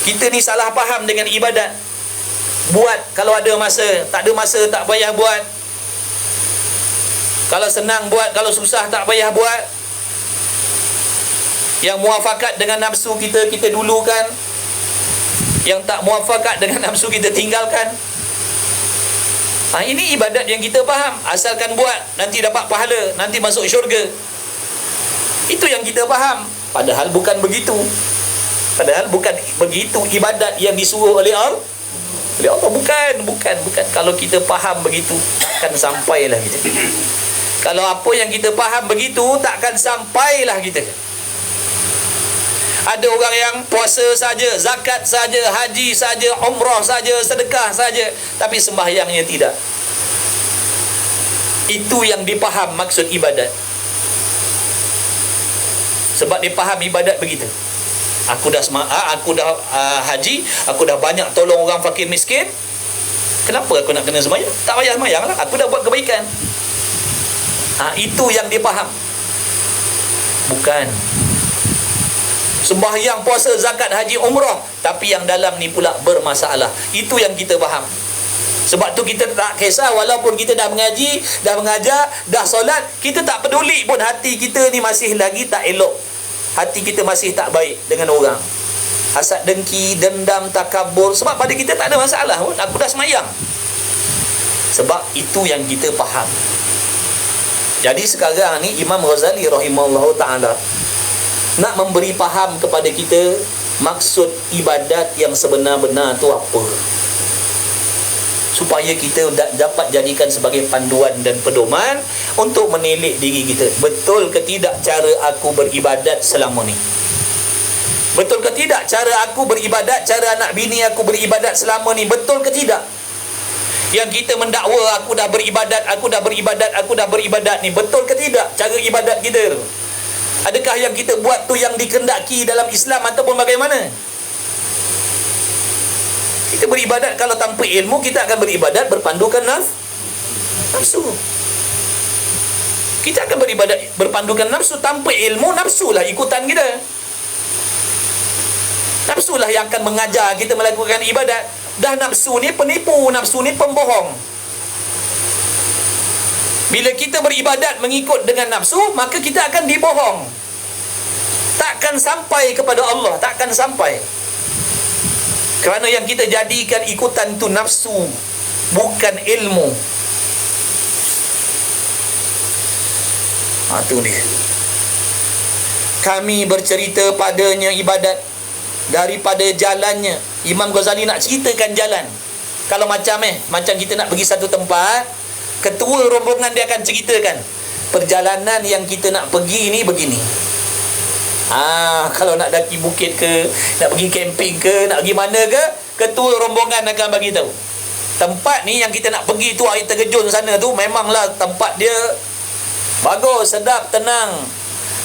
Kita ni salah faham dengan ibadat. Buat kalau ada masa, tak ada masa tak payah buat. Kalau senang buat, kalau susah tak payah buat. Yang muafakat dengan nafsu kita, kita dulukan. Yang tak muafakat dengan nafsu kita tinggalkan. Ini ibadat yang kita faham. Asalkan buat, nanti dapat pahala, nanti masuk syurga. Itu yang kita faham. Padahal bukan begitu. Padahal bukan begitu ibadat yang disuruh oleh Allah. Bukan. Kalau kita faham begitu, takkan sampailah kita. Kalau apa yang kita faham begitu, takkan sampailah kita. Ada orang yang puasa saja, zakat saja, haji saja, umrah saja, sedekah saja, tapi sembahyangnya tidak. Itu yang dipaham maksud ibadat. Sebab dia faham ibadat begitu. Aku dah haji, aku dah banyak tolong orang fakir miskin. Kenapa aku nak kena sembahyang? Tak payah sembahyang lah, aku dah buat kebaikan. Itu yang dia faham. Bukan sembahyang, puasa, zakat, haji, umrah, tapi yang dalam ni pula bermasalah. Itu yang kita faham. Sebab tu kita tak kisah, walaupun kita dah mengaji, dah mengajar, dah solat, kita tak peduli pun hati kita ni masih lagi tak elok. Hati kita masih tak baik dengan orang. hasad dengki, dendam, takabur. Sebab pada kita tak ada masalah pun, aku dah semayang. Sebab itu yang kita faham. Jadi sekarang ni Imam Ghazali rahimahullahu ta'ala nak memberi faham kepada kita maksud ibadat yang sebenar-benar tu apa, supaya kita dapat jadikan sebagai panduan dan pedoman untuk menilik diri kita. Betul ke tidak cara aku beribadat selama ni? Betul ke tidak cara aku beribadat, cara anak bini aku beribadat selama ni? Betul ke tidak? Yang kita mendakwa aku dah beribadat, aku dah beribadat, aku dah beribadat ni, betul ke tidak cara ibadat kita? Adakah yang kita buat tu yang dikehendaki dalam Islam ataupun bagaimana? Kita beribadat kalau tanpa ilmu, kita akan beribadat berpandukan nafsu. Kita akan beribadat berpandukan nafsu. Tanpa ilmu, nafsulah ikutan kita. Nafsulah yang akan mengajar kita melakukan ibadat. Dah nafsu ni penipu, nafsu ni pembohong. Bila kita beribadat mengikut dengan nafsu, maka kita akan dibohong. Takkan sampai kepada Allah, takkan sampai. Kerana yang kita jadikan ikutan tu nafsu, bukan ilmu. Tu dia. Kami bercerita padanya ibadat daripada jalannya. Imam Ghazali nak ceritakan jalan. Kalau macam kita nak pergi satu tempat, ketua rombongan dia akan ceritakan perjalanan yang kita nak pergi ni begini. Kalau nak daki bukit ke, nak pergi camping ke, nak pergi mana ke, ketua rombongan akan bagi tahu. Tempat ni yang kita nak pergi tu, air terjun sana tu, memanglah tempat dia bagus, sedap, tenang.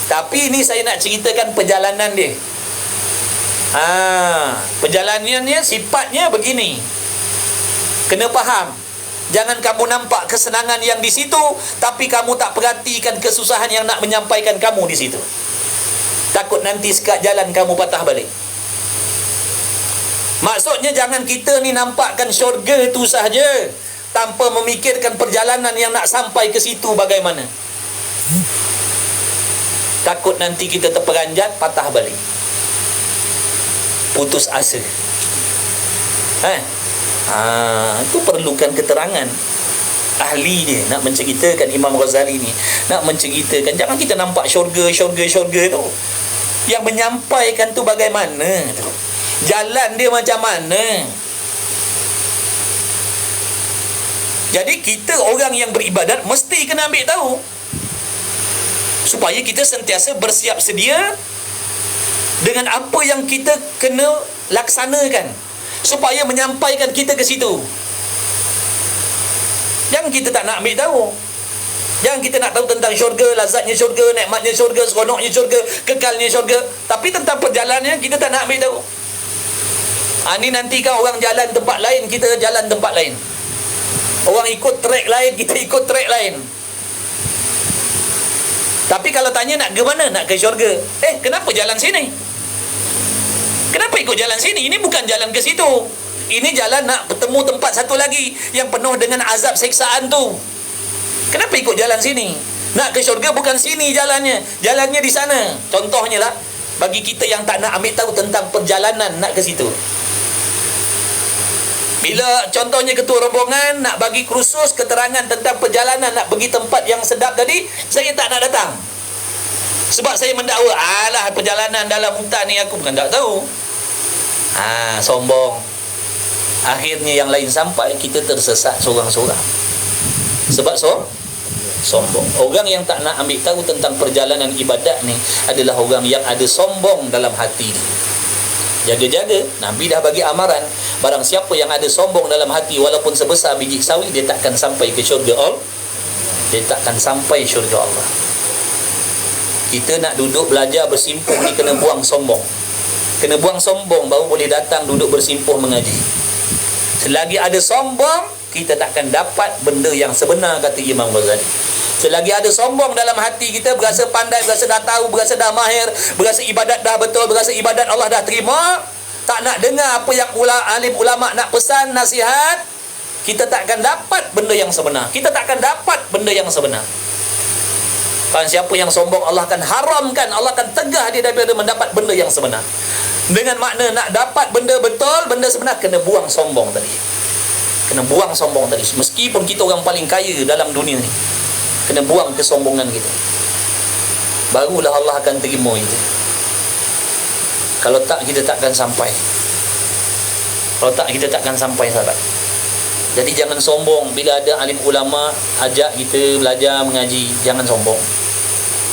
Tapi ni saya nak ceritakan perjalanan dia. Perjalanannya sifatnya begini. Kena faham. Jangan kamu nampak kesenangan yang di situ, tapi kamu tak perhatikan kesusahan yang nak menyampaikan kamu di situ. Takut nanti sekat jalan kamu patah balik. Maksudnya jangan kita ni nampakkan syurga tu sahaja, tanpa memikirkan perjalanan yang nak sampai ke situ bagaimana. Takut nanti kita terperanjat, patah balik, putus asa. Itu perlukan keterangan ahli dia nak menceritakan. Imam Ghazali ni nak menceritakan, jangan kita nampak syurga tu. Yang menyampaikan tu bagaimana tu, jalan dia macam mana. Jadi kita orang yang beribadat mesti kena ambil tahu, supaya kita sentiasa bersiap sedia dengan apa yang kita kena laksanakan, supaya menyampaikan kita ke situ. Jangan kita tak nak ambil tahu. Jangan kita nak tahu tentang syurga, lazatnya syurga, nikmatnya syurga, seronoknya syurga, kekalnya syurga, tapi tentang perjalanannya kita tak nak ambil tahu. Ni nanti kan orang jalan tempat lain, kita jalan tempat lain. Orang ikut trek lain, kita ikut trek lain. Tapi kalau tanya nak ke mana? Nak ke syurga. Kenapa jalan sini? Kenapa ikut jalan sini? Ini bukan jalan ke situ. Ini jalan nak bertemu tempat satu lagi yang penuh dengan azab siksaan tu. Kenapa ikut jalan sini? Nak ke syurga bukan sini jalannya. Jalannya di sana. Contohnya lah, bagi kita yang tak nak ambil tahu tentang perjalanan nak ke situ. Bila contohnya ketua rombongan nak bagi kursus keterangan tentang perjalanan nak pergi tempat yang sedap tadi, saya tak nak datang. Sebab saya mendakwa, perjalanan dalam hutan ni aku bukan tak tahu. Sombong. Akhirnya yang lain sampai, kita tersesat seorang-seorang. Sebab sombong. Orang yang tak nak ambil tahu tentang perjalanan ibadat ni adalah orang yang ada sombong dalam hati ni. Jaga-jaga. Nabi dah bagi amaran, barang siapa yang ada sombong dalam hati, walaupun sebesar biji sawi, dia takkan sampai ke syurga Allah. Dia takkan sampai syurga Allah. Kita nak duduk belajar bersimpuh ni, kena buang sombong. Kena buang sombong, baru boleh datang duduk bersimpuh mengaji. Selagi ada sombong, kita takkan dapat benda yang sebenar, kata Imam Ghazali. Selagi ada sombong dalam hati kita, berasa pandai, berasa dah tahu, berasa dah mahir, berasa ibadat dah betul, berasa ibadat Allah dah terima, tak nak dengar apa yang alim ulama nak pesan, nasihat, kita takkan dapat benda yang sebenar. Kita takkan dapat benda yang sebenar. Kan siapa yang sombong, Allah akan haramkan, Allah akan tegah dia daripada mendapat benda yang sebenar. Dengan makna nak dapat benda betul, benda sebenar, kena buang sombong tadi. Kena buang sombong tadi. Meskipun kita orang paling kaya dalam dunia ni, kena buang kesombongan kita. Barulah Allah akan terima kita. Kalau tak, kita takkan sampai. Kalau tak, kita takkan sampai, sahabat. Jadi jangan sombong. Bila ada alim ulama ajak kita belajar mengaji, jangan sombong.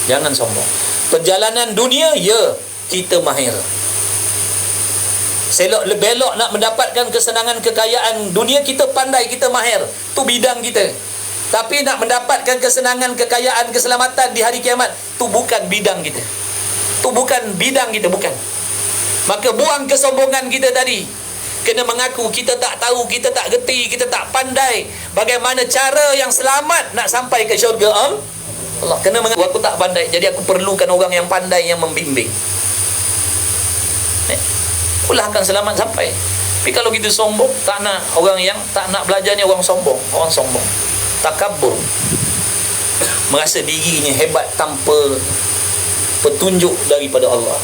Jangan sombong. Perjalanan dunia, ya, kita mahir. Selok belok nak mendapatkan kesenangan, kekayaan dunia, kita pandai, kita mahir. Tu bidang kita. Tapi nak mendapatkan kesenangan, kekayaan, keselamatan di hari kiamat, tu bukan bidang kita. Tu bukan bidang kita, bukan. Maka buang kesombongan kita tadi. Kena mengaku kita tak tahu, kita tak gerti, kita tak pandai bagaimana cara yang selamat nak sampai ke syurga Allah. Kena mengaku aku tak pandai, jadi aku perlukan orang yang pandai yang membimbing. Itulah akan selamat sampai. Tapi kalau kita sombong, tak nak orang yang tak nak belajar ni, orang sombong. Orang sombong, takabur, merasa dirinya hebat tanpa petunjuk daripada Allah.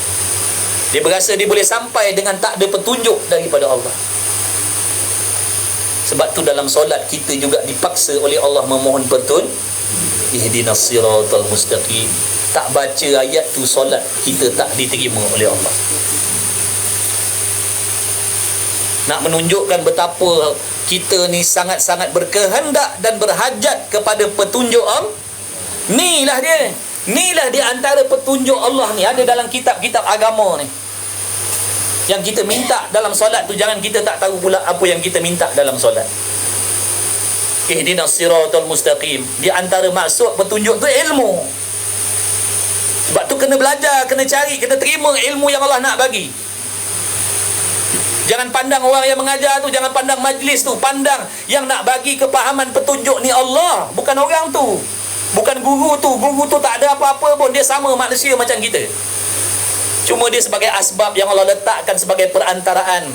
Dia berasa dia boleh sampai dengan tak ada petunjuk daripada Allah. Sebab tu dalam solat kita juga dipaksa oleh Allah memohon petunjuk. Ihdinas siratal mustaqim. Tak baca ayat tu, solat kita tak diterima oleh Allah. Nak menunjukkan betapa kita ni sangat-sangat berkehendak dan berhajat kepada petunjuk Allah. Inilah dia. Inilah di antara petunjuk Allah ni, ada dalam kitab-kitab agama ni. Yang kita minta dalam solat tu, jangan kita tak tahu pula apa yang kita minta dalam solat. Ihdinas siratal mustaqim. Di antara maksud petunjuk tu ilmu. Sebab tu kena belajar, kena cari, kena terima ilmu yang Allah nak bagi. Jangan pandang orang yang mengajar tu, jangan pandang majlis tu, pandang yang nak bagi kepahaman petunjuk ni Allah, bukan orang tu. Bukan guru tu. Guru tu tak ada apa-apa pun, dia sama manusia macam kita. Cuma dia sebagai asbab yang Allah letakkan sebagai perantaraan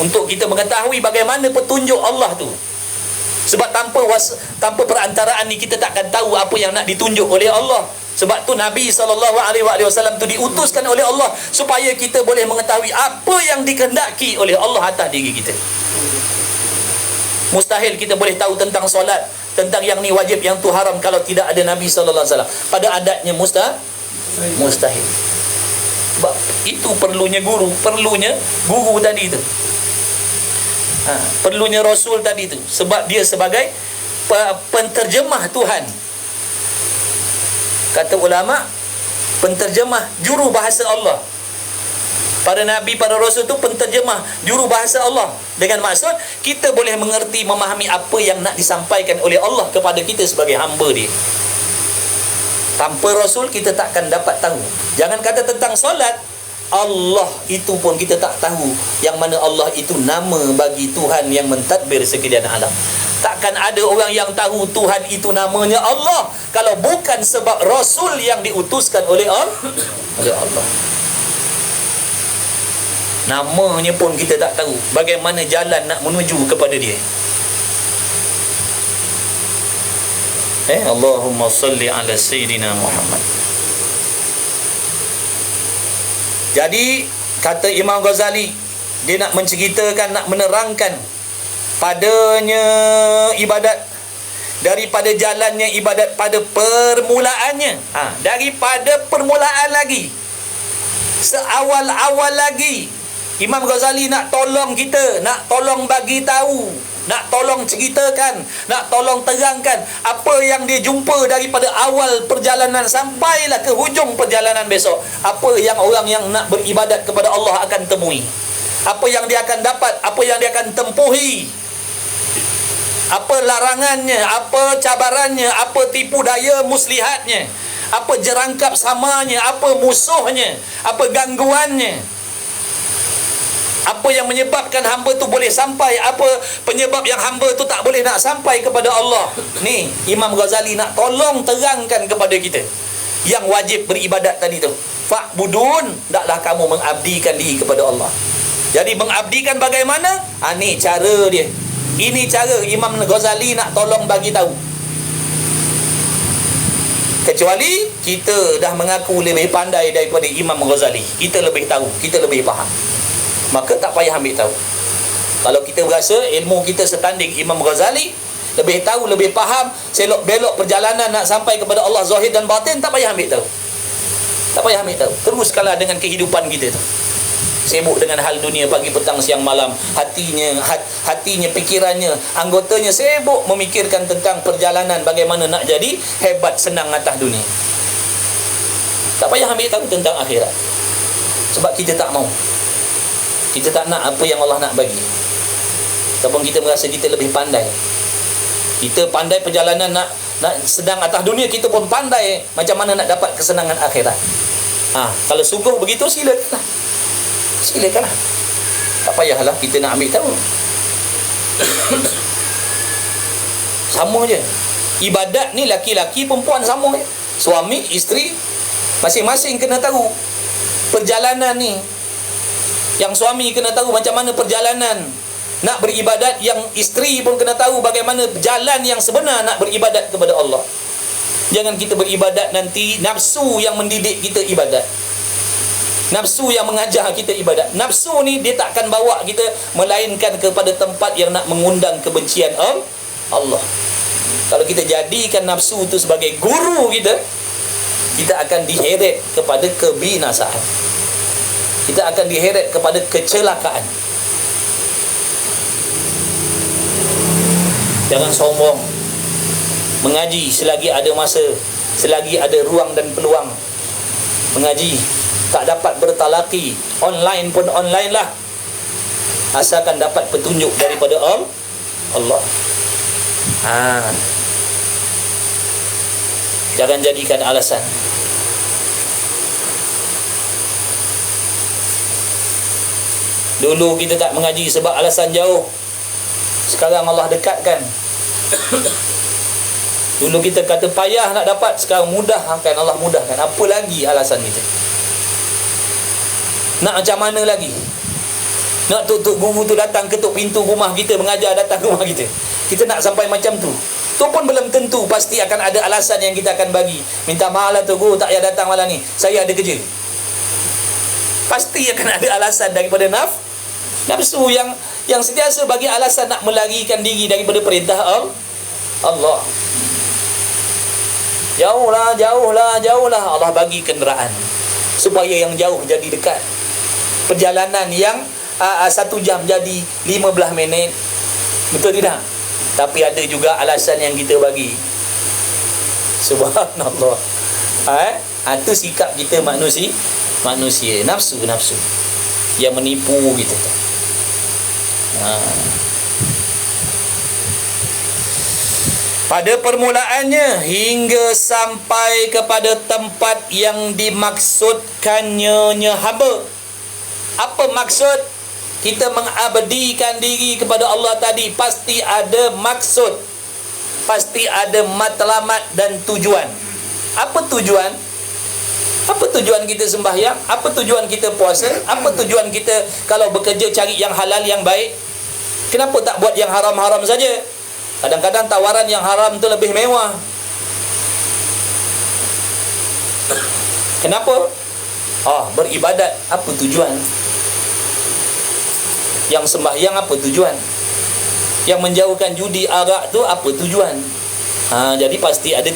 untuk kita mengetahui bagaimana petunjuk Allah tu. Sebab tanpa perantaraan ni, kita takkan tahu apa yang nak ditunjuk oleh Allah. Sebab tu Nabi SAW tu diutuskan oleh Allah supaya kita boleh mengetahui apa yang dikehendaki oleh Allah atas diri kita. Mustahil kita boleh tahu tentang solat, tentang yang ni wajib, yang tu haram, kalau tidak ada Nabi SAW. Pada adatnya mustahil. Sebab itu perlunya guru tadi tu. Perlunya Rasul tadi tu. Sebab dia sebagai penterjemah Tuhan. Kata ulama, penterjemah juru bahasa Allah. Para Nabi, para Rasul tu penterjemah juru bahasa Allah. Dengan maksud kita boleh mengerti, memahami apa yang nak disampaikan oleh Allah kepada kita sebagai hamba dia. Tanpa Rasul kita takkan dapat tahu. Jangan kata tentang solat, Allah itu pun kita tak tahu yang mana Allah itu nama bagi Tuhan yang mentadbir sekalian alam. Takkan ada orang yang tahu Tuhan itu namanya Allah kalau bukan sebab Rasul yang diutuskan oleh Allah. Namanya pun kita tak tahu, bagaimana jalan nak menuju kepada dia. Allahumma salli ala Sayyidina Muhammad. Jadi kata Imam Ghazali, dia nak menceritakan, nak menerangkan padanya ibadat, daripada jalannya ibadat pada permulaannya. Daripada permulaan lagi, seawal-awal lagi, Imam Ghazali nak tolong kita, nak tolong bagi tahu, nak tolong ceritakan, nak tolong terangkan apa yang dia jumpa daripada awal perjalanan sampailah ke hujung perjalanan besok. Apa yang orang yang nak beribadat kepada Allah akan temui, apa yang dia akan dapat, apa yang dia akan tempuhi, apa larangannya, apa cabarannya, apa tipu daya muslihatnya, apa jerangkap samanya, apa musuhnya, apa gangguannya, apa yang menyebabkan hamba tu boleh sampai, apa penyebab yang hamba tu tak boleh nak sampai kepada Allah. Ni Imam Ghazali nak tolong terangkan kepada kita yang wajib beribadat tadi tu. Fa'budun, taklah kamu mengabdikan diri kepada Allah. Jadi mengabdikan bagaimana? Ni cara dia. Ini cara Imam Ghazali nak tolong bagi tahu. Kecuali kita dah mengaku lebih pandai daripada Imam Ghazali, kita lebih tahu, kita lebih faham, maka tak payah ambil tahu. Kalau kita berasa ilmu kita setanding Imam Ghazali, lebih tahu, lebih faham, selok belok perjalanan nak sampai kepada Allah zahir dan batin, tak payah ambil tahu. Tak payah ambil tahu. Teruskanlah dengan kehidupan kita tu. Sibuk dengan hal dunia pagi, petang, siang, malam. Hatinya, pikirannya, anggotanya sibuk memikirkan tentang perjalanan bagaimana nak jadi hebat, senang atas dunia. Tak payah ambil tahu tentang akhirat. Sebab kita tak mau. Kita tak nak apa yang Allah nak bagi. Ataupun kita merasa kita lebih pandai. Kita pandai perjalanan nak sedang atas dunia, kita pun pandai macam mana nak dapat kesenangan akhirat. Kalau sungguh begitu, silakanlah. Tak payahlah kita nak ambil tahu. Sama je. Ibadat ni laki-laki perempuan sama je. Suami, isteri, masing-masing kena tahu perjalanan ni. Yang suami kena tahu macam mana perjalanan nak beribadat, yang isteri pun kena tahu bagaimana jalan yang sebenar nak beribadat kepada Allah. Jangan kita beribadat nanti nafsu yang mendidik kita ibadat, nafsu yang mengajar kita ibadat. Nafsu ni dia takkan bawa kita melainkan kepada tempat yang nak mengundang kebencian Allah. Kalau kita jadikan nafsu itu sebagai guru kita, kita akan diheret kepada kebinasaan, kita akan diheret kepada kecelakaan. Jangan sombong. Mengaji selagi ada masa, selagi ada ruang dan peluang. Mengaji. Tak dapat bertalaki, online pun online lah, asalkan dapat petunjuk daripada Allah. Jangan jadikan alasan. Dulu kita tak mengaji sebab alasan jauh, sekarang Allah dekatkan. Dulu kita kata payah nak dapat, sekarang mudah kan, Allah mudahkan. Apa lagi alasan kita? Nak macam mana lagi? Nak tutup guru tu datang ketuk pintu rumah kita, mengajar datang rumah kita. Kita nak sampai macam tu. Tu pun belum tentu, pasti akan ada alasan yang kita akan bagi. Minta maaf lah tu guru, tak payah datang malam ni, saya ada kerja. Pasti akan ada alasan daripada nafsu yang sentiasa bagi alasan nak melarikan diri daripada perintah Allah. Jauhlah Allah bagi kenderaan supaya yang jauh jadi dekat. Perjalanan yang 1 jam jadi 15 minit. Betul tidak? Tapi ada juga alasan yang kita bagi. Subhanallah. Itu sikap kita manusia. Nafsu yang menipu kita. Pada permulaannya hingga sampai kepada tempat yang dimaksudkannya hamba. Apa maksud kita mengabdikan diri kepada Allah tadi? Pasti ada maksud, pasti ada matlamat dan tujuan. Apa tujuan? Apa tujuan kita sembahyang? Apa tujuan kita puasa? Apa tujuan kita kalau bekerja cari yang halal, yang baik? Kenapa tak buat yang haram-haram saja? Kadang-kadang tawaran yang haram tu lebih mewah. Kenapa? Beribadat. Apa tujuan? Yang sembahyang apa tujuan? Yang menjauhkan judi, arak tu apa tujuan? Jadi pasti ada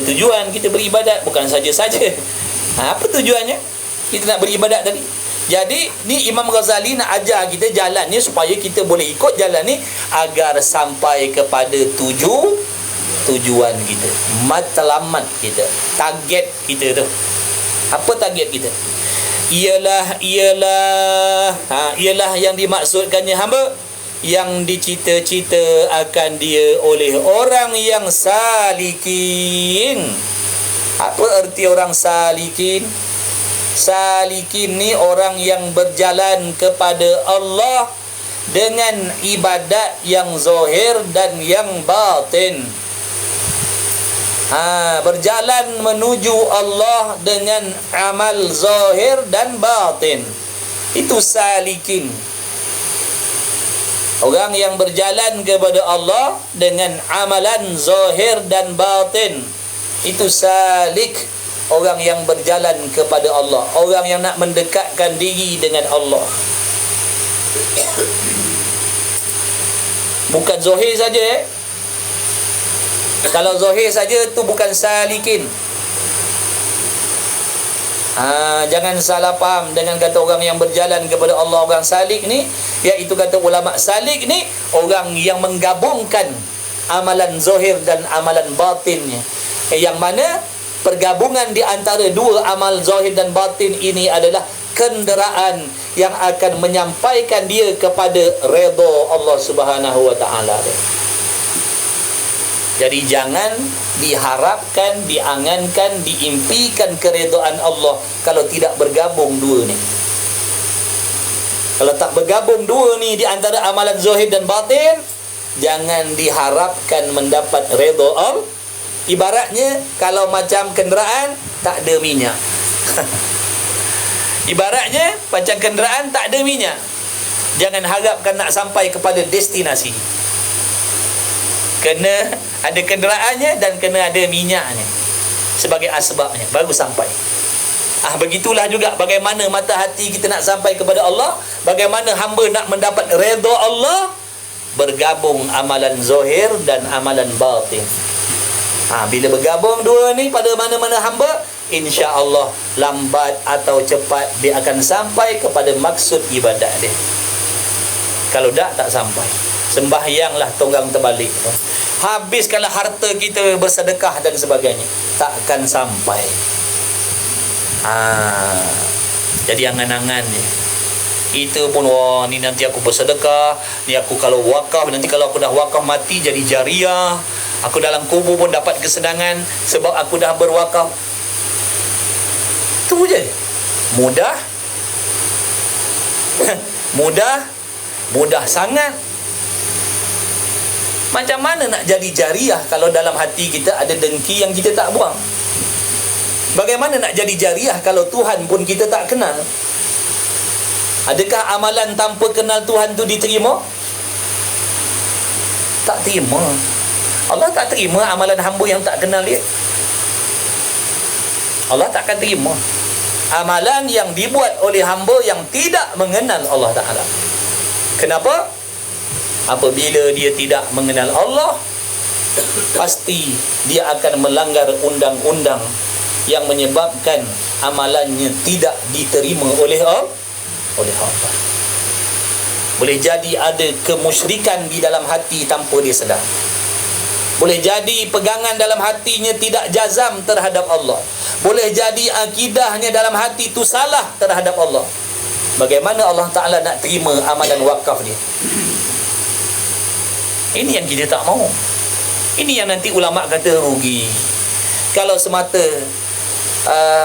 tujuan kita beribadat, bukan saja-saja. Apa tujuannya kita nak beribadat tadi? Jadi ni Imam Ghazali nak ajar kita jalan ni supaya kita boleh ikut jalan ni agar sampai kepada tujuan kita, matlamat kita, target kita tu. Apa target kita? Ialah yang dimaksudkannya hamba, yang dicita-cita akan dia oleh orang yang salikin. Apa erti orang salikin? Salikin ni orang yang berjalan kepada Allah dengan ibadat yang zahir dan yang batin. Berjalan menuju Allah dengan amal zahir dan batin. Itu salikin. Orang yang berjalan kepada Allah dengan amalan zahir dan batin. Itu salik, orang yang berjalan kepada Allah, orang yang nak mendekatkan diri dengan Allah. Bukan zahir saja. Kalau zahir saja tu bukan salikin. Jangan salah faham dengan kata orang yang berjalan kepada Allah. Orang salik ni, iaitu kata ulama, salik ni orang yang menggabungkan amalan zahir dan amalan batinnya, yang mana pergabungan di antara dua amal zahir dan batin ini adalah kenderaan yang akan menyampaikan dia kepada redha Allah Subhanahu wa taala. Jadi jangan diharapkan, diangankan, diimpikan keredaan Allah kalau tidak bergabung dua ni. Kalau tak bergabung dua ni di antara amalan zahir dan batin, jangan diharapkan mendapat redha Allah. Ibaratnya kalau macam kenderaan tak ada minyak. Ibaratnya macam kenderaan tak ada minyak. Jangan harapkan nak sampai kepada destinasi. Kena ada kenderaannya dan kena ada minyaknya sebagai asbabnya, baru sampai. Begitulah juga bagaimana mata hati kita nak sampai kepada Allah, bagaimana hamba nak mendapat redha Allah, bergabung amalan zahir dan amalan batin. Bila bergabung dua ni pada mana-mana hamba, insya-Allah lambat atau cepat dia akan sampai kepada maksud ibadat dia. Kalau tak sampai. Sembahyanglah tonggang terbalik, habiskanlah harta kita bersedekah dan sebagainya, takkan sampai. Jadi angan-angan ni, itu pun ni nanti aku bersedekah, ni aku kalau wakaf, nanti kalau aku dah wakaf mati jadi jariah, aku dalam kubur pun dapat kesenangan sebab aku dah berwakaf. Tu je. Mudah mudah sangat. Macam mana nak jadi jariah kalau dalam hati kita ada dengki yang kita tak buang? Bagaimana nak jadi jariah kalau Tuhan pun kita tak kenal? Adakah amalan tanpa kenal Tuhan tu diterima? Tak terima. Allah tak terima amalan hamba yang tak kenal dia. Allah takkan terima amalan yang dibuat oleh hamba yang tidak mengenal Allah Ta'ala. Kenapa? Apabila dia tidak mengenal Allah, pasti dia akan melanggar undang-undang yang menyebabkan amalannya tidak diterima oleh Allah. Boleh jadi ada kemusyrikan di dalam hati tanpa dia sedar. Boleh jadi pegangan dalam hatinya tidak jazam terhadap Allah. Boleh jadi akidahnya dalam hati itu salah terhadap Allah. Bagaimana Allah Ta'ala nak terima amalan wakaf dia? Ini yang kita tak mahu. Ini yang nanti ulama kata rugi. Kalau semata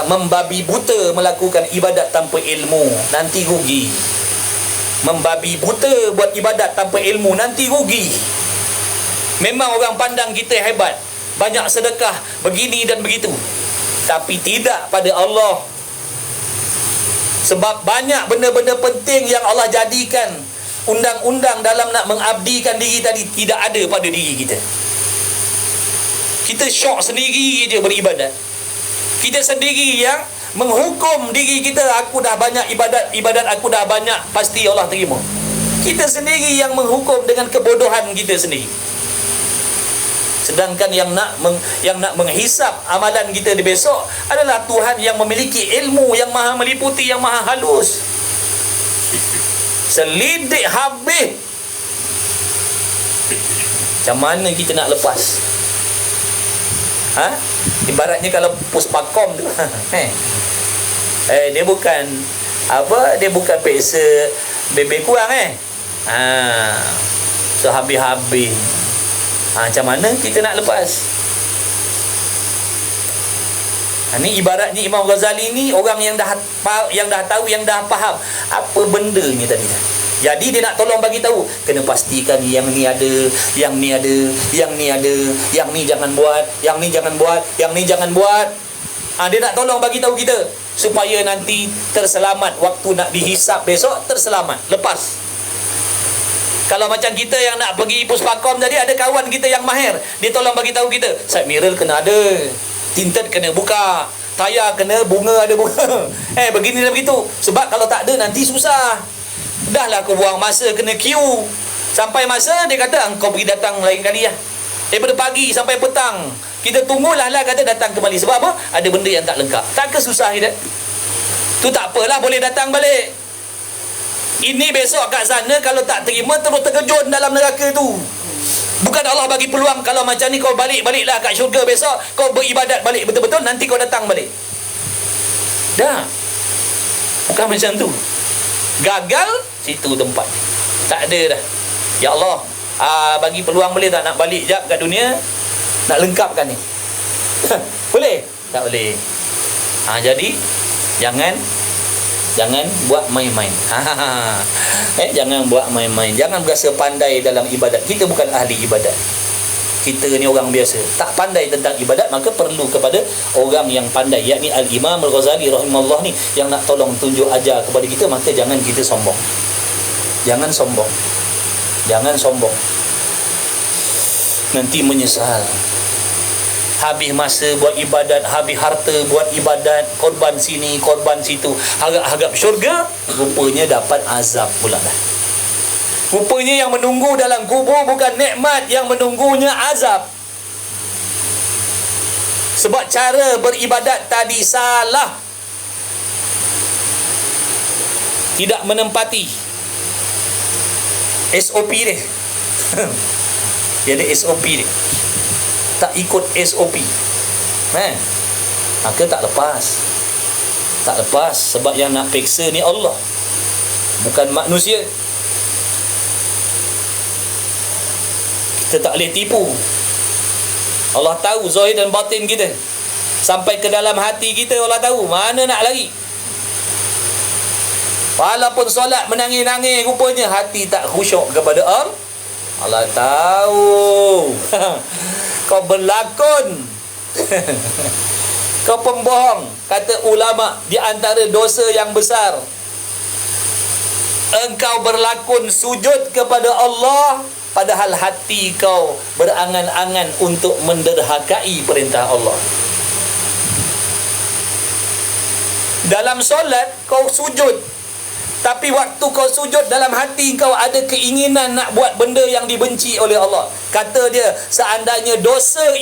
membabi buta melakukan ibadat tanpa ilmu, nanti rugi. Membabi buta buat ibadat tanpa ilmu, nanti rugi. Memang orang pandang kita hebat, banyak sedekah, begini dan begitu, tapi tidak pada Allah. Sebab banyak benda-benda penting yang Allah jadikan undang-undang dalam nak mengabdikan diri tadi tidak ada pada diri kita. Kita syok sendiri je beribadat. Kita sendiri yang menghukum diri kita, aku dah banyak ibadat aku dah banyak, pasti Allah terima. Kita sendiri yang menghukum dengan kebodohan kita sendiri. Sedangkan yang nak menghisap amalan kita di besok adalah Tuhan yang memiliki ilmu yang maha meliputi, yang maha halus. Selidik habis. Macam mana kita nak lepas? Ibaratnya kalau puspakom tu dia bukan dia bukan peksa bebek kurang so habis-habis. Macam mana kita nak lepas? Ni ibaratnya Imam Ghazali ni orang yang dah tahu, yang dah faham apa benda ni tadi. Jadi dia nak tolong bagi tahu, kena pastikan yang ni ada, yang ni ada, yang ni ada, yang ni jangan buat, yang ni jangan buat, yang ni jangan buat. Dia nak tolong bagi tahu kita supaya nanti terselamat waktu nak dihisap besok, terselamat, lepas. Kalau macam kita yang nak pergi puspakom tadi, ada kawan kita yang mahir, dia tolong bagi tahu kita, side mirror kena ada, tinted kena buka, tayar kena bunga ada bunga. Begini dan begitu. Sebab kalau tak ada nanti susah. Dahlah kau buang masa kena queue. Sampai masa dia kata engkau pergi datang lain kali lah. Daripada pagi sampai petang kita tunggulah kata datang kembali. Sebab apa? Ada benda yang tak lengkap. Tak ke susah kita? Tu tak apalah, boleh datang balik. Ini besok kat sana kalau tak terima terus terkejut dalam neraka tu. Bukan Allah bagi peluang kalau macam ni kau balik-baliklah kat syurga besok, kau beribadat balik betul-betul, nanti kau datang balik. Dah. Bukan macam tu. Gagal, situ tempat. Tak ada dah. Ya Allah, bagi peluang boleh tak nak balik jap kat dunia, nak lengkapkan ni. Boleh? Tak boleh. Jadi jangan buat main-main. Jangan buat main-main. Jangan berasa pandai dalam ibadat. Kita bukan ahli ibadat. Kita ni orang biasa, tak pandai tentang ibadat, maka perlu kepada orang yang pandai, yakni Al-Imam Al-Ghazali rahimahullah ni yang nak tolong tunjuk ajar kepada kita. Maka jangan kita sombong. Jangan sombong. Jangan sombong. Nanti menyesal. Habis masa buat ibadat, habis harta buat ibadat, korban sini, korban situ, harap-harap syurga, rupanya dapat azab pula dah. Rupanya yang menunggu dalam kubur bukan nikmat, yang menunggunya azab. Sebab cara beribadat tadi salah. Tidak menempati SOP dia. Dia ada SOP dia. Tak ikut SOP, maka tak lepas. Tak lepas. Sebab yang nak peksa ni Allah, bukan manusia. Kita tak boleh tipu. Allah tahu zahir dan batin kita. Sampai ke dalam hati kita Allah tahu. Mana nak lari? Walaupun solat menangis-nangis, rupanya hati tak khusyuk kepada Allah. Allah tahu. Kau berlakon. Kau pembohong. Kata ulama, di antara dosa yang besar, engkau berlakon sujud kepada Allah, padahal hati kau berangan-angan untuk menderhakai perintah Allah. Dalam solat kau sujud, tapi waktu kau sujud dalam hati kau ada keinginan nak buat benda yang dibenci oleh Allah. Kata dia, seandainya dosa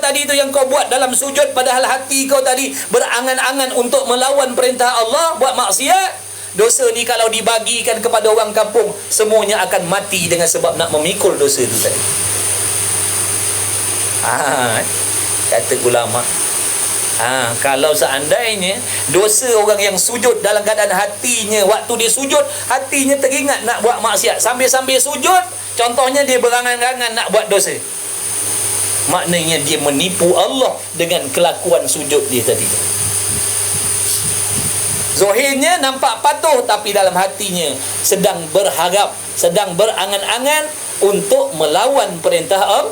tadi itu yang kau buat dalam sujud, padahal hati kau tadi berangan-angan untuk melawan perintah Allah, buat maksiat, dosa ni kalau dibagikan kepada orang kampung, semuanya akan mati dengan sebab nak memikul dosa itu tadi. Kata ulama, kalau seandainya dosa orang yang sujud dalam keadaan hatinya, waktu dia sujud, hatinya teringat nak buat maksiat, sambil-sambil sujud, contohnya dia berangan-angan nak buat dosa, maknanya dia menipu Allah dengan kelakuan sujud dia tadi. Zahirnya nampak patuh, tapi dalam hatinya sedang berharap, sedang berangan-angan untuk melawan perintah Allah.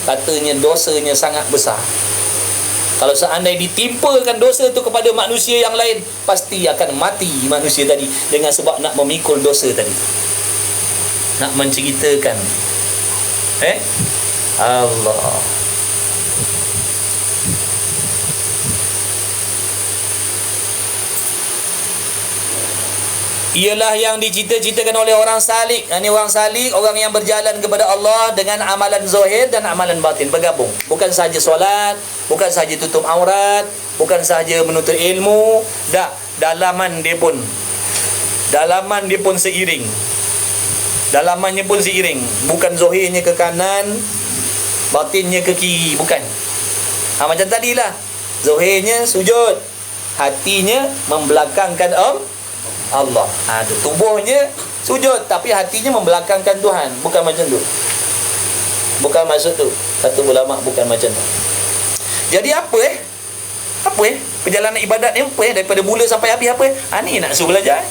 Katanya dosanya sangat besar. Kalau seandainya ditimpakan dosa itu kepada manusia yang lain, pasti akan mati manusia tadi dengan sebab nak memikul dosa tadi, nak menceritakan Allah. Ialah yang dicita-citakan oleh orang salik. Ini orang salik, orang yang berjalan kepada Allah dengan amalan zahir dan amalan batin bergabung. Bukan sahaja solat, bukan sahaja tutup aurat, bukan sahaja menuntut ilmu, dalaman dia pun seiring. Dalamannya pun seiring. Bukan zahirnya ke kanan, batinnya ke kiri, bukan. Macam tadilah. Zahirnya sujud, hatinya membelakangkan Allah. Tubuhnya sujud, tapi hatinya membelakangkan Tuhan. Bukan macam tu. Bukan maksud tu. Kata ulama, bukan macam tu. Jadi apa perjalanan ibadat ni daripada mula sampai habis ni nak suruh belajar.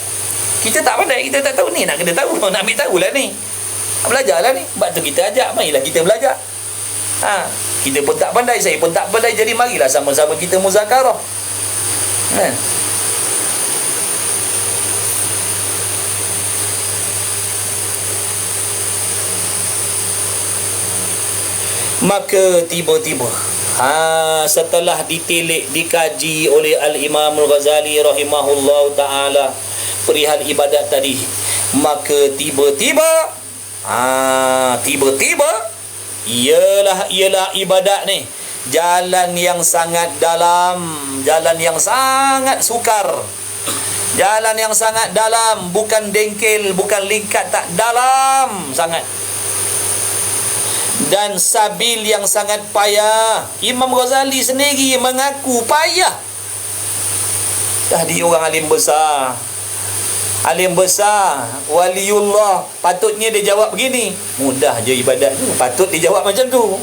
Kita tak pandai, kita tak tahu ni, nak kena tahu, nak ambil tahulah ni. Belajarlah ni. Sebab tu kita ajak, marilah kita belajar. Kita pun tak pandai, saya pun tak pandai, jadi marilah sama-sama kita muzakarah. Maka tiba-tiba Setelah ditilik, dikaji oleh Al-Imam Al-Ghazali rahimahullahu ta'ala perihal ibadat tadi, maka tiba-tiba ialah ibadat ni jalan yang sangat dalam, jalan yang sangat sukar, jalan yang sangat dalam, bukan dengkel, bukan lingkat, tak, dalam sangat, dan sabil yang sangat payah. Imam Ghazali sendiri mengaku payah. Dah dia orang alim besar, waliullah, patutnya dia jawab begini, mudah je ibadat tu, patut dia jawab macam tu.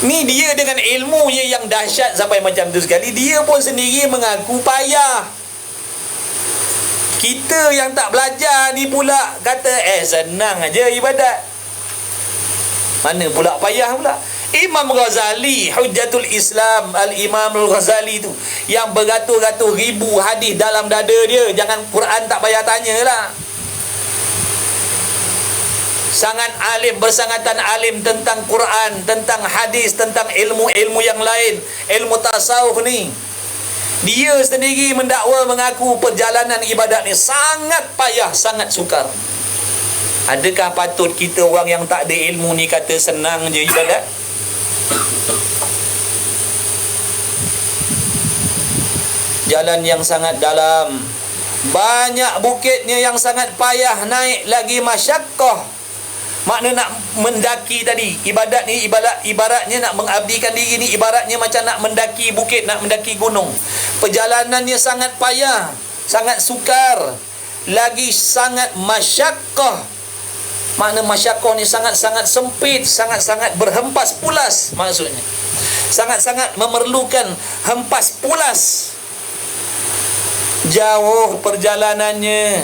Ni dia dengan ilmunya yang dahsyat sampai macam tu sekali, dia pun sendiri mengaku payah. Kita yang tak belajar ni pula kata senang aja ibadat. Mana pula payah pula. Imam Ghazali, Hujjatul Islam, Al-Imam Al-Ghazali tu, yang beratus-ratus ribu hadis dalam dada dia, jangan Quran tak payah tanyalah. Sangat alim, bersangatan alim tentang Quran, tentang hadis, tentang ilmu-ilmu yang lain, ilmu tasawuf ni. Dia sendiri mendakwa, mengaku perjalanan ibadat ni sangat payah, sangat sukar. Adakah patut kita orang yang tak ada ilmu ni kata senang je ibadat? Jalan yang sangat dalam, banyak bukitnya yang sangat payah, naik lagi masyaqqah. Makna nak mendaki tadi, ibadat ni ibaratnya nak mengabdikan diri ni, ibaratnya macam nak mendaki bukit, nak mendaki gunung. Perjalanannya sangat payah, sangat sukar, lagi sangat masyaqqah. Makna masyaqqah ni sangat-sangat sempit, sangat-sangat berhempas pulas, maksudnya sangat-sangat memerlukan hempas pulas. Jauh perjalanannya,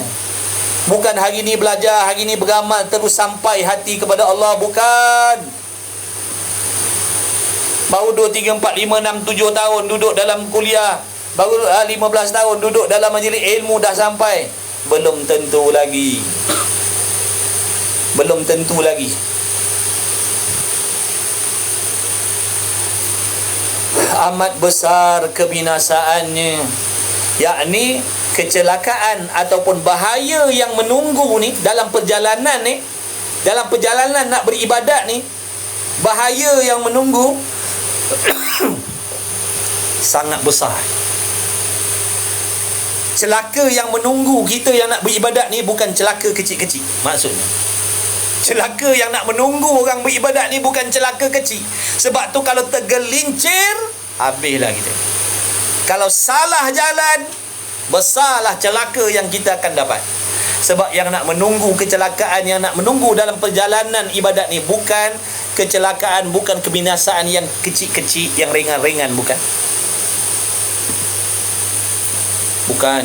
bukan hari ni belajar, hari ni beramal terus sampai hati kepada Allah, bukan. Baru 2, 3, 4, 5, 6, 7 tahun duduk dalam kuliah, baru 15 tahun duduk dalam majlis ilmu dah sampai, belum tentu lagi. Belum tentu lagi. Amat besar kebinasaannya, yakni kecelakaan ataupun bahaya yang menunggu ni dalam perjalanan ni, dalam perjalanan nak beribadat ni, bahaya yang menunggu sangat besar. Celaka yang menunggu kita yang nak beribadat ni bukan celaka kecil-kecil, maksudnya celaka yang nak menunggu orang beribadat ni bukan celaka kecil. Sebab tu kalau tergelincir, habislah kita. Kalau salah jalan, besarlah celaka yang kita akan dapat. Sebab yang nak menunggu, kecelakaan yang nak menunggu dalam perjalanan ibadat ni bukan kecelakaan, bukan kebinasaan yang kecil-kecil, yang ringan-ringan, bukan. Bukan.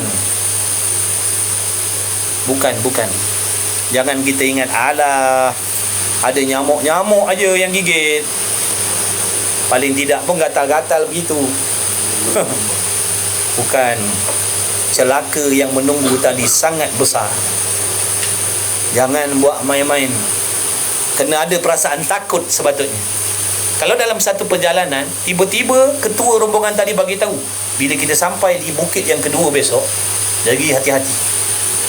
Jangan kita ingat, alah, ada nyamuk-nyamuk aja yang gigit, paling tidak pun gatal-gatal begitu. Bukan. Celaka yang menunggu tadi sangat besar. Jangan buat main-main. Kena ada perasaan takut sepatutnya. Kalau dalam satu perjalanan, tiba-tiba ketua rombongan tadi bagi tahu, bila kita sampai di bukit yang kedua besok, jadi hati-hati.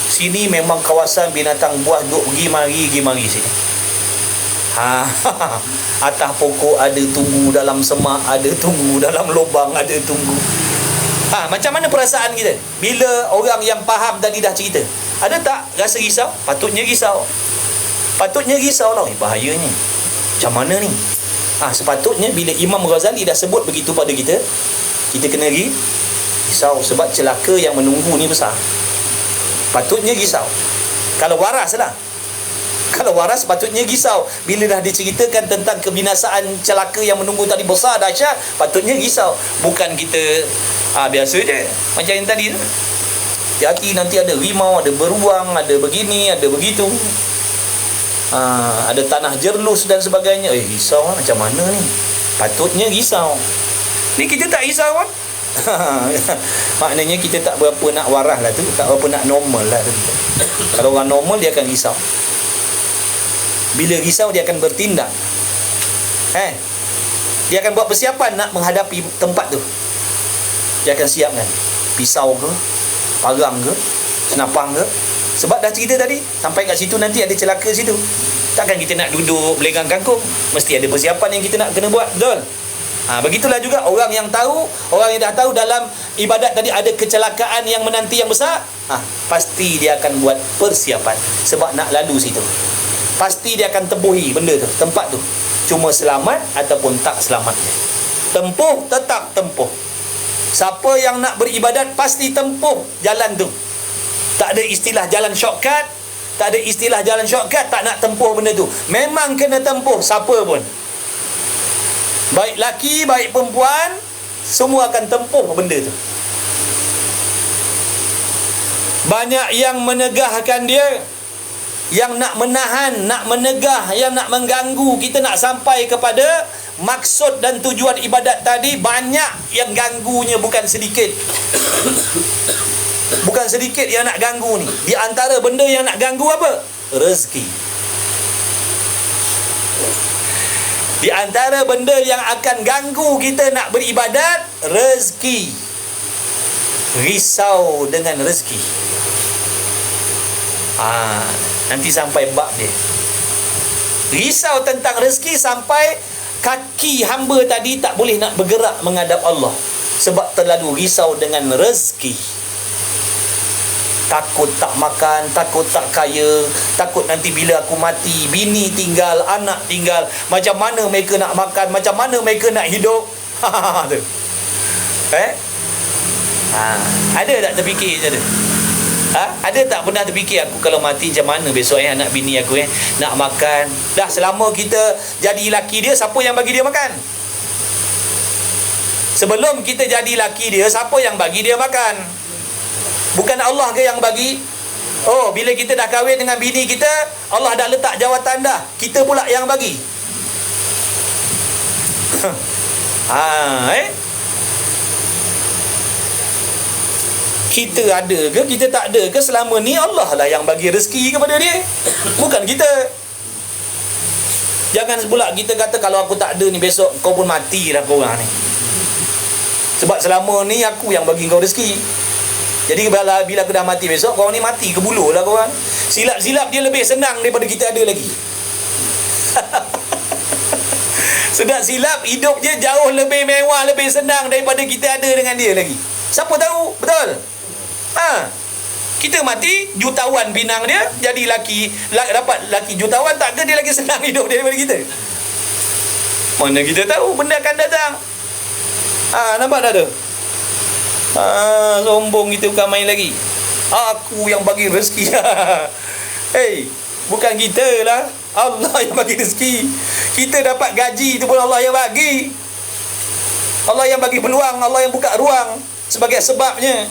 Sini memang kawasan binatang buas duk pergi mari sini. Atas pokok ada tunggu, dalam semak ada tunggu, dalam lubang ada tunggu. Macam mana perasaan kita bila orang yang faham tadi dah cerita? Ada tak rasa risau? Patutnya risau lah. Bahayanya macam mana ni? Sepatutnya bila Imam Ghazali dah sebut begitu pada kita, kita kena risau. Sebab celaka yang menunggu ni besar. Patutnya risau. Kalau waras patutnya risau. Bila dah diceritakan tentang kebinasaan celaka yang menunggu tadi besar, dahsyat, patutnya risau. Bukan kita biasa je macam yang tadi tu. Hati nanti ada rimau, ada beruang, ada begini, ada begitu, ada tanah jerlus dan sebagainya. Risau lah, macam mana ni? Patutnya risau. Ni kita tak risau kan? Maknanya kita tak berapa nak waras lah tu, tak berapa nak normal lah tu. Kalau orang normal dia akan risau. Bila risau dia akan bertindak. Dia akan buat persiapan nak menghadapi tempat tu. Dia akan siapkan pisau ke, parang ke, senapang ke. Sebab dah cerita tadi, sampai kat situ nanti ada celaka situ. Takkan kita nak duduk belegang kangkung. Mesti ada persiapan yang kita nak kena buat. Betul? Begitulah juga orang yang tahu, orang yang dah tahu dalam ibadat tadi ada kecelakaan yang menanti yang besar, pasti dia akan buat persiapan sebab nak lalu situ. Pasti dia akan tempuhi benda tu, tempat tu. Cuma selamat ataupun tak selamatnya. Tempuh, tetap tempuh. Siapa yang nak beribadat pasti tempuh jalan tu. Tak ada istilah jalan shortcut. Tak ada istilah jalan shortcut, tak nak tempuh benda tu. Memang kena tempuh siapa pun. Baik laki, baik perempuan, semua akan tempuh benda tu. Banyak yang menegahkan dia, yang nak menahan, nak menegah, yang nak mengganggu kita nak sampai kepada maksud dan tujuan ibadat tadi. Banyak yang ganggunya, bukan sedikit. Bukan sedikit yang nak ganggu ni. Di antara benda yang nak ganggu apa? Rezeki. Di antara benda yang akan ganggu kita nak beribadat, rezeki. Risau dengan rezeki. Nanti sampai bab dia. Risau tentang rezeki sampai kaki hamba tadi tak boleh nak bergerak menghadap Allah sebab terlalu risau dengan rezeki. Takut tak makan, takut tak kaya, takut nanti bila aku mati, bini tinggal, anak tinggal, macam mana mereka nak makan, macam mana mereka nak hidup. Tu. Ada tak terfikir macam tu? Ada tak pernah terfikir aku kalau mati macam mana besok anak bini aku nak makan? Dah selama kita jadi laki dia, siapa yang bagi dia makan? Sebelum kita jadi laki dia, siapa yang bagi dia makan? Bukan Allah ke yang bagi? Oh, bila kita dah kahwin dengan bini kita, Allah dah letak jawatan dah. Kita pula yang bagi. Kita ada ke, kita tak ada ke, selama ni Allah lah yang bagi rezeki kepada dia, bukan kita. Jangan pula kita kata kalau aku tak ada ni, besok kau pun matilah korang ni. Sebab selama ni aku yang bagi kau rezeki. Jadi bila aku dah mati besok, korang ni mati ke buluh lah korang. Silap-silap dia lebih senang daripada kita ada lagi. Sedap silap hidup je jauh lebih mewah, lebih senang daripada kita ada dengan dia lagi. Siapa tahu? Betul? Kita mati, jutawan pinang dia, jadi dapat laki jutawan, tak ke dia lagi senang hidup daripada kita? Mana kita tahu benda akan datang. Nampak tak tu? Sombong kita bukan main lagi. Aku yang bagi rezeki. Bukan kita lah, Allah yang bagi rezeki. Kita dapat gaji tu pun Allah yang bagi. Allah yang bagi peluang, Allah yang buka ruang sebagai sebabnya.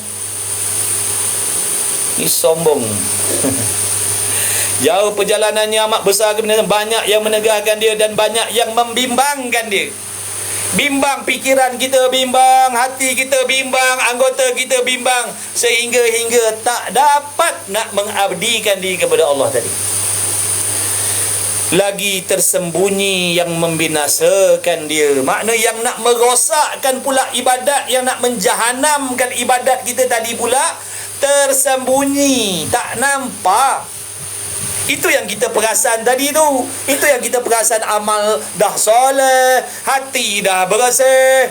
Ni sombong. Jauh perjalanannya amat besar kebenaran. Banyak yang menegahkan dia dan banyak yang membimbangkan dia. Bimbang pikiran kita, bimbang hati kita, bimbang anggota kita, bimbang sehingga tak dapat nak mengabdikan diri kepada Allah tadi. Lagi tersembunyi yang membinasakan dia. Makna yang nak merosakkan pula ibadat, yang nak menjahanamkan ibadat kita tadi pula tersembunyi, tak nampak. Itu yang kita perasan tadi tu. Itu yang kita perasan amal dah soleh, hati dah bersih,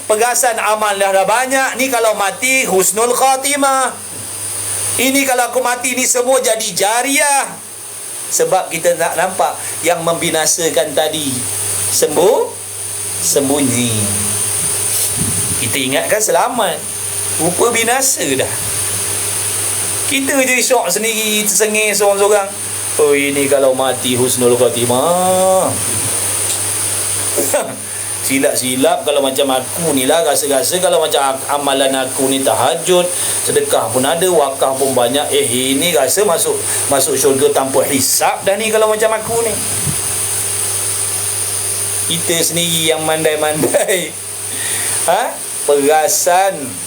perasan amal dah banyak. Ni kalau mati husnul khatimah. Ini kalau aku mati ni semua jadi jariah. Sebab kita tak nampak yang membinasakan tadi sembunyi. Kita ingatkan selamat, rupa binasa dah. Kita je syok sendiri, tersengih seorang-seorang. Oh, ini kalau mati husnul khatimah. Silap-silap kalau macam aku ni lah. Rasa-rasa kalau macam amalan aku ni tahajud, sedekah pun ada, wakaf pun banyak. Ini rasa masuk syurga tanpa hisap dah ni kalau macam aku ni. Kita sendiri yang mandai-mandai. Perasan.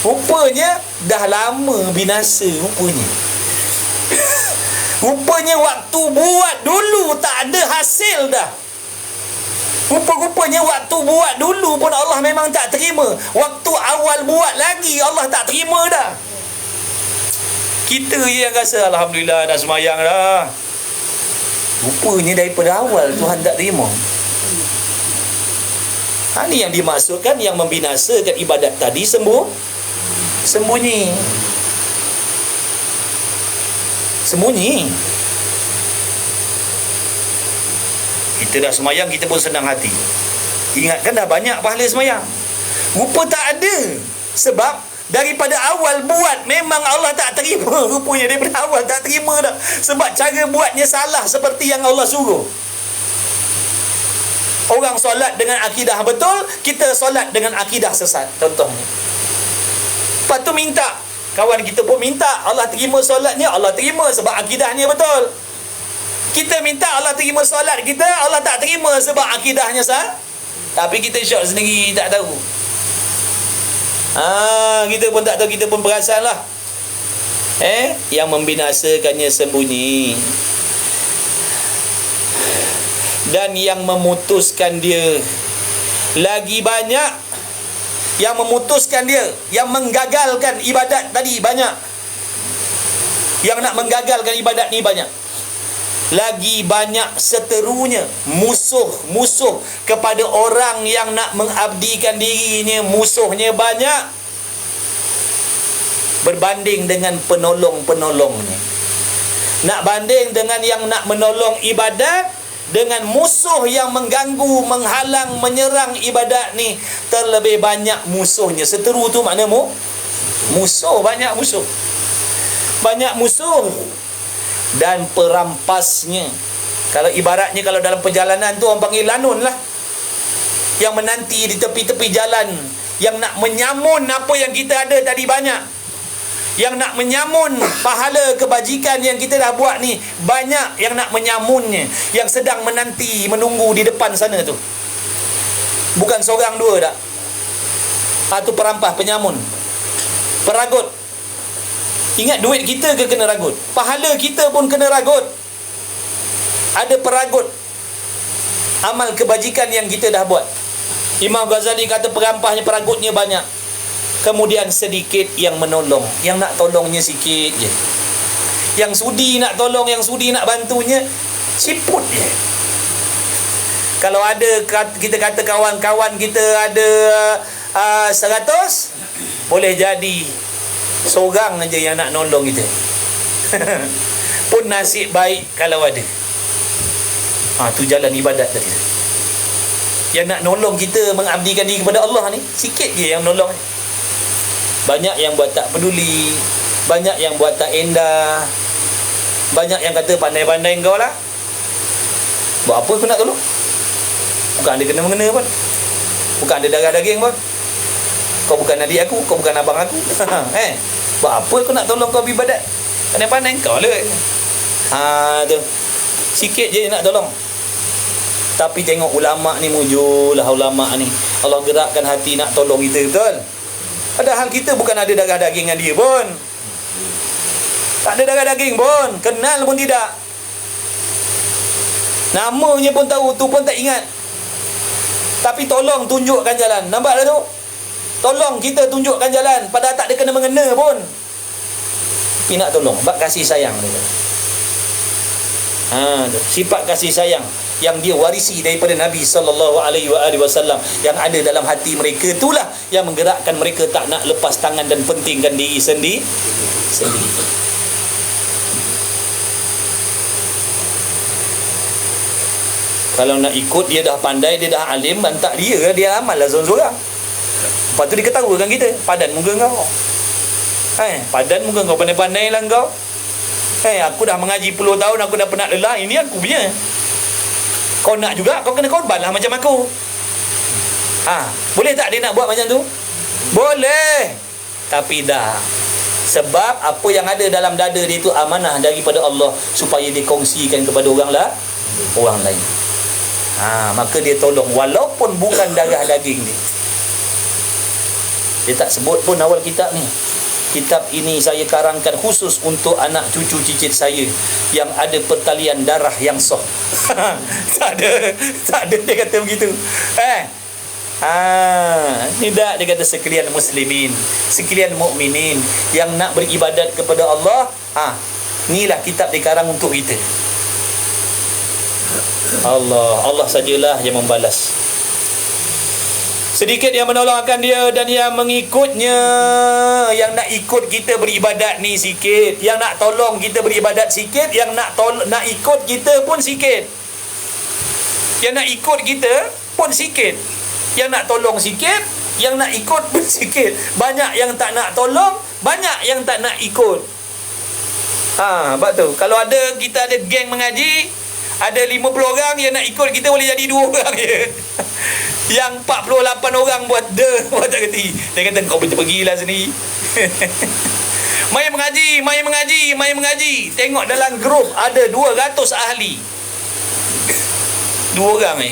Rupanya dah lama binasa rupanya. Rupanya waktu buat dulu tak ada hasil dah. Rupa-rupanya waktu buat dulu pun Allah memang tak terima. Waktu awal buat lagi Allah tak terima dah. Kita yang rasa alhamdulillah dah semayang dah. Rupanya daripada awal Tuhan tak terima. Ini yang dimaksudkan yang membinasakan ibadat tadi sembunyi. Kita dah semayang, kita pun senang hati. Ingatkan dah banyak pahala semayang. Rupa tak ada. Sebab daripada awal buat memang Allah tak terima. Rupanya daripada awal tak terima dah. Sebab cara buatnya salah seperti yang Allah suruh. Orang solat dengan akidah betul, kita solat dengan akidah sesat. Contohnya. Lepas tu minta, kawan kita pun minta Allah terima solatnya, Allah terima sebab akidahnya betul. Kita minta Allah terima solat kita, Allah tak terima sebab akidahnya sah. Tapi kita syok sendiri, tak tahu. Kita pun tak tahu, kita pun perasan lah. Yang membinasakannya sembunyi. Dan yang memutuskan dia lagi banyak. Yang memutuskan dia, yang menggagalkan ibadat tadi banyak. Yang nak menggagalkan ibadat ni banyak. Lagi banyak seterunya, musuh kepada orang yang nak mengabdikan dirinya, musuhnya banyak berbanding dengan penolong-penolongnya. Nak banding dengan yang nak menolong ibadat dengan musuh yang mengganggu, menghalang, menyerang ibadat ni, terlebih banyak musuhnya. Seteru tu makna musuh, banyak musuh. Banyak musuh. Dan perampasnya. Kalau ibaratnya kalau dalam perjalanan tu orang panggil lanun lah. Yang menanti di tepi-tepi jalan, yang nak menyamun apa yang kita ada tadi banyak. Yang nak menyamun pahala kebajikan yang kita dah buat ni banyak, yang nak menyamunnya, yang sedang menanti, menunggu di depan sana tu. Bukan seorang dua tak. Tu perampas, penyamun, peragut. Ingat, duit kita ke kena ragut? Pahala kita pun kena ragut. Ada peragut amal kebajikan yang kita dah buat. Imam Ghazali kata perampasnya, peragutnya banyak. Kemudian sedikit yang menolong. Yang nak tolongnya sikit je. Yang sudi nak tolong, yang sudi nak bantunya siput je. Kalau ada, kita kata kawan-kawan kita ada 100, boleh jadi seorang aja yang nak nolong kita. Pun nasib baik kalau ada. Tu jalan ibadat tadi. Yang nak nolong kita, mengabdikan diri kepada Allah ni, sikit je yang nolong. Banyak yang buat tak peduli, banyak yang buat tak endah, banyak yang kata pandai-pandai kau lah. Buat apa aku nak tolong? Bukan ada kena-mengena pun, bukan ada darah daging pun. Kau bukan adik aku, kau bukan abang aku. Buat apa aku nak tolong kau beribadat? Pandai-pandai kau lah. Tu sikit je nak tolong. Tapi tengok ulama' ni, mujurlah ulama' ni, Allah gerakkan hati nak tolong kita, betul? Padahal kita bukan ada darah daging dengan dia pun. Tak ada darah daging pun, kenal pun tidak. Namanya pun tahu, tu pun tak ingat. Tapi tolong tunjukkan jalan. Nampak tak tu? Tolong kita tunjukkan jalan, padahal tak ada kena mengena pun. Tapi nak tolong, bab kasih sayang dia. Sifat kasih sayang yang dia warisi daripada Nabi SAW, yang ada dalam hati mereka, itulah yang menggerakkan mereka tak nak lepas tangan dan pentingkan diri sendiri. Kalau nak ikut, dia dah pandai, dia dah alim, bantak dia amal lah seorang-seorang. Lepas tu dia ketawakan kita, padan muka kau. Padan muka kau, pandai-pandai lah kau. Aku dah mengaji puluh tahun, aku dah penat lelah, ini aku punya. Kau nak juga, kau kena korban lah macam aku. Boleh tak dia nak buat macam tu? Boleh. Tapi dah. Sebab apa yang ada dalam dada dia itu amanah daripada Allah, supaya dikongsikan kepada orang lain. Maka dia tolong walaupun bukan darah daging dia. Dia tak sebut pun awal kitab ni. Kitab ini saya karangkan khusus untuk anak cucu cicit saya yang ada pertalian darah yang sah. Tak ada dia kata begitu. Tidak, dia kata sekalian muslimin, sekalian mukminin yang nak beribadat kepada Allah, inilah kitab dikarang untuk kita. Allah sajalah yang membalas. Sedikit yang menolong akan dia dan yang mengikutnya. Yang nak ikut kita beribadat ni sikit, yang nak tolong kita beribadat sikit, yang nak ikut kita pun sikit. Yang nak ikut kita pun sikit, yang nak tolong sikit, yang nak ikut pun sikit. Banyak yang tak nak tolong, banyak yang tak nak ikut. Sebab tu kalau kita ada geng mengaji, ada 50 orang yang nak ikut kita, boleh jadi 2 orang je. Yang 48 orang buat tak kerti. Dia kata kau pergilah sini. Mai mengaji. Tengok dalam grup ada 200 ahli. 2 orang ni.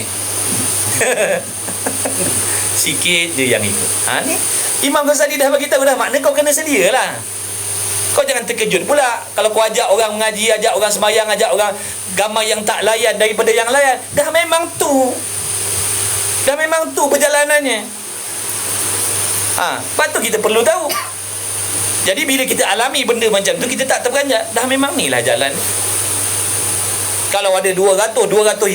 Sikit je yang ikut. Ni Imam Ghazali dah bagi tahu dah, makna kau kena sedialah. Kau jangan terkejut pula kalau kau ajak orang mengaji, ajak orang sembahyang, ajak orang gamai yang tak layan daripada yang layan. Dah memang tu perjalanannya. Lepas tu kita perlu tahu. Jadi bila kita alami benda macam tu, kita tak terperanjat. Dah memang ni lah jalan. Kalau ada 200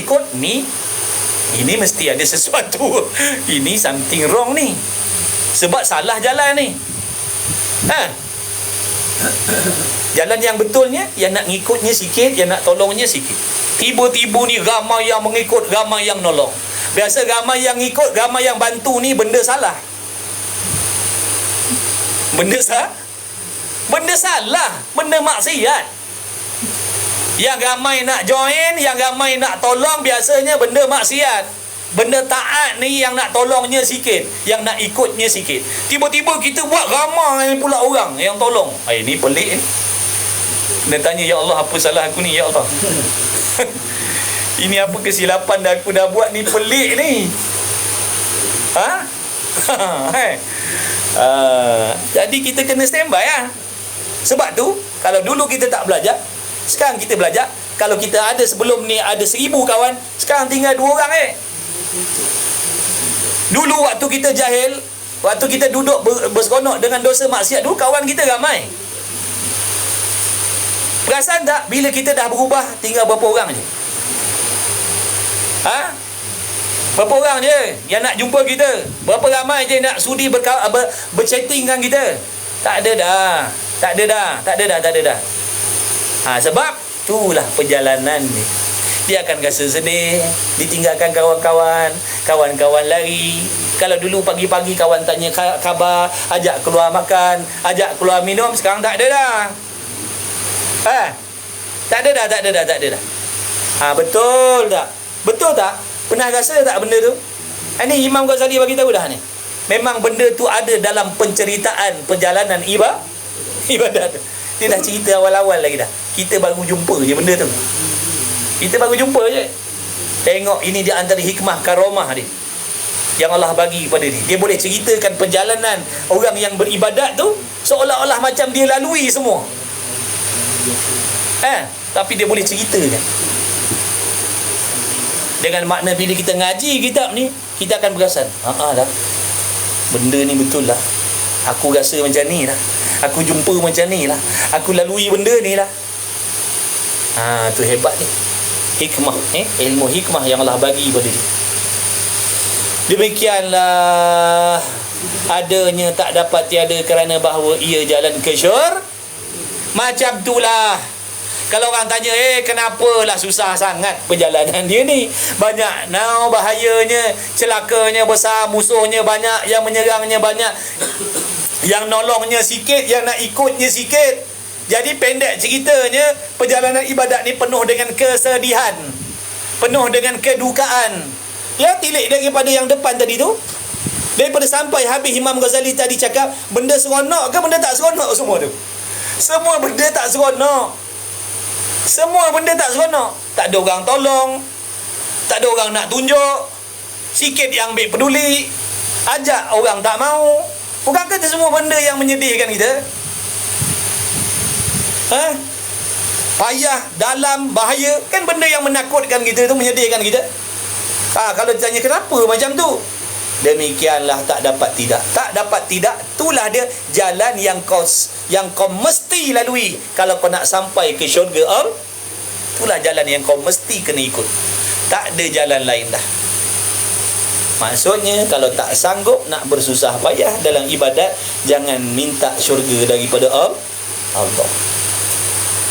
ikut, ini mesti ada sesuatu. Ini something wrong ni. Sebab salah jalan ni. Jalan yang betulnya, yang nak ngikutnya sikit, yang nak tolongnya sikit. Tiba-tiba ni ramai yang mengikut, ramai yang nolong. Biasa ramai yang ikut, ramai yang bantu ni benda salah. Benda salah, benda maksiat. Yang ramai nak join, yang ramai nak tolong, biasanya benda maksiat. Benda taat ni yang nak tolongnya sikit, yang nak ikutnya sikit. Tiba-tiba kita buat ramai pula orang yang tolong. Ini pelik ni. Dia tanya, ya Allah, apa salah aku ni, ya Allah? Ini apa kesilapan dah aku dah buat ni, pelik ni. Jadi kita kena standby lah. Sebab tu kalau dulu kita tak belajar, sekarang kita belajar. Kalau kita ada sebelum ni ada 1000 kawan, sekarang tinggal 2 orang. Dulu waktu kita jahil, waktu kita duduk berseronok dengan dosa maksiat, dulu kawan kita ramai. Perasan tak bila kita dah berubah, tinggal berapa orang je? Berapa orang je yang nak jumpa kita? Berapa ramai je nak sudi berchatting dengan kita? Tak ada dah. Sebab itulah perjalanan ni. Dia akan rasa sedih, ditinggalkan kawan-kawan lari. Kalau dulu pagi-pagi kawan tanya khabar, ajak keluar makan, ajak keluar minum, sekarang tak ada dah. Tak ada dah. Betul tak? Pernah rasa tak benda tu? Ini Imam Ghazali bagi tahu dah ni. Memang benda tu ada dalam penceritaan perjalanan ibadat. Dia dah cerita awal-awal lagi dah. Kita baru jumpa je benda tu. Tengok, ini dia antara hikmah karamah dia yang Allah bagi pada dia. Dia boleh ceritakan perjalanan orang yang beribadat tu seolah-olah macam dia lalui semua. Tapi dia boleh ceritakan. Dengan makna bila kita ngaji kitab ni, kita akan perasan, dah. Benda ni betul lah. Aku rasa macam ni lah. Aku jumpa macam ni lah. Aku lalui benda ni lah. Tu hebat ni. Hikmah, ilmu hikmah yang Allah bagi pada dia. Demikianlah adanya tak dapat tiada kerana bahawa ia jalan ke syur. Macam itulah. Kalau orang tanya, kenapalah susah sangat perjalanan dia ni? Banyak bahayanya, celakanya besar, musuhnya banyak, yang menyerangnya banyak, yang nolongnya sikit, yang nak ikutnya sikit. Jadi pendek ceritanya, perjalanan ibadat ni penuh dengan kesedihan, penuh dengan kedukaan. Ya, tilik daripada yang depan tadi tu, daripada sampai habis Imam Ghazali tadi cakap, benda seronok ke benda tak seronok semua tu? Semua benda tak seronok. Tak ada orang tolong, tak ada orang nak tunjuk, sikit yang ambil peduli, ajak orang tak mau. Bukankah itu semua benda yang menyedihkan kita? Payah, dalam, bahaya. Kan benda yang menakutkan kita tu, menyedihkan kita. Kalau ditanya kenapa macam tu, demikianlah tak dapat tidak. Tak dapat tidak, itulah dia jalan yang kau mesti lalui kalau kau nak sampai ke syurga. Itulah jalan yang kau mesti kena ikut. Tak ada jalan lain dah. Maksudnya kalau tak sanggup nak bersusah payah dalam ibadat, jangan minta syurga daripada Allah.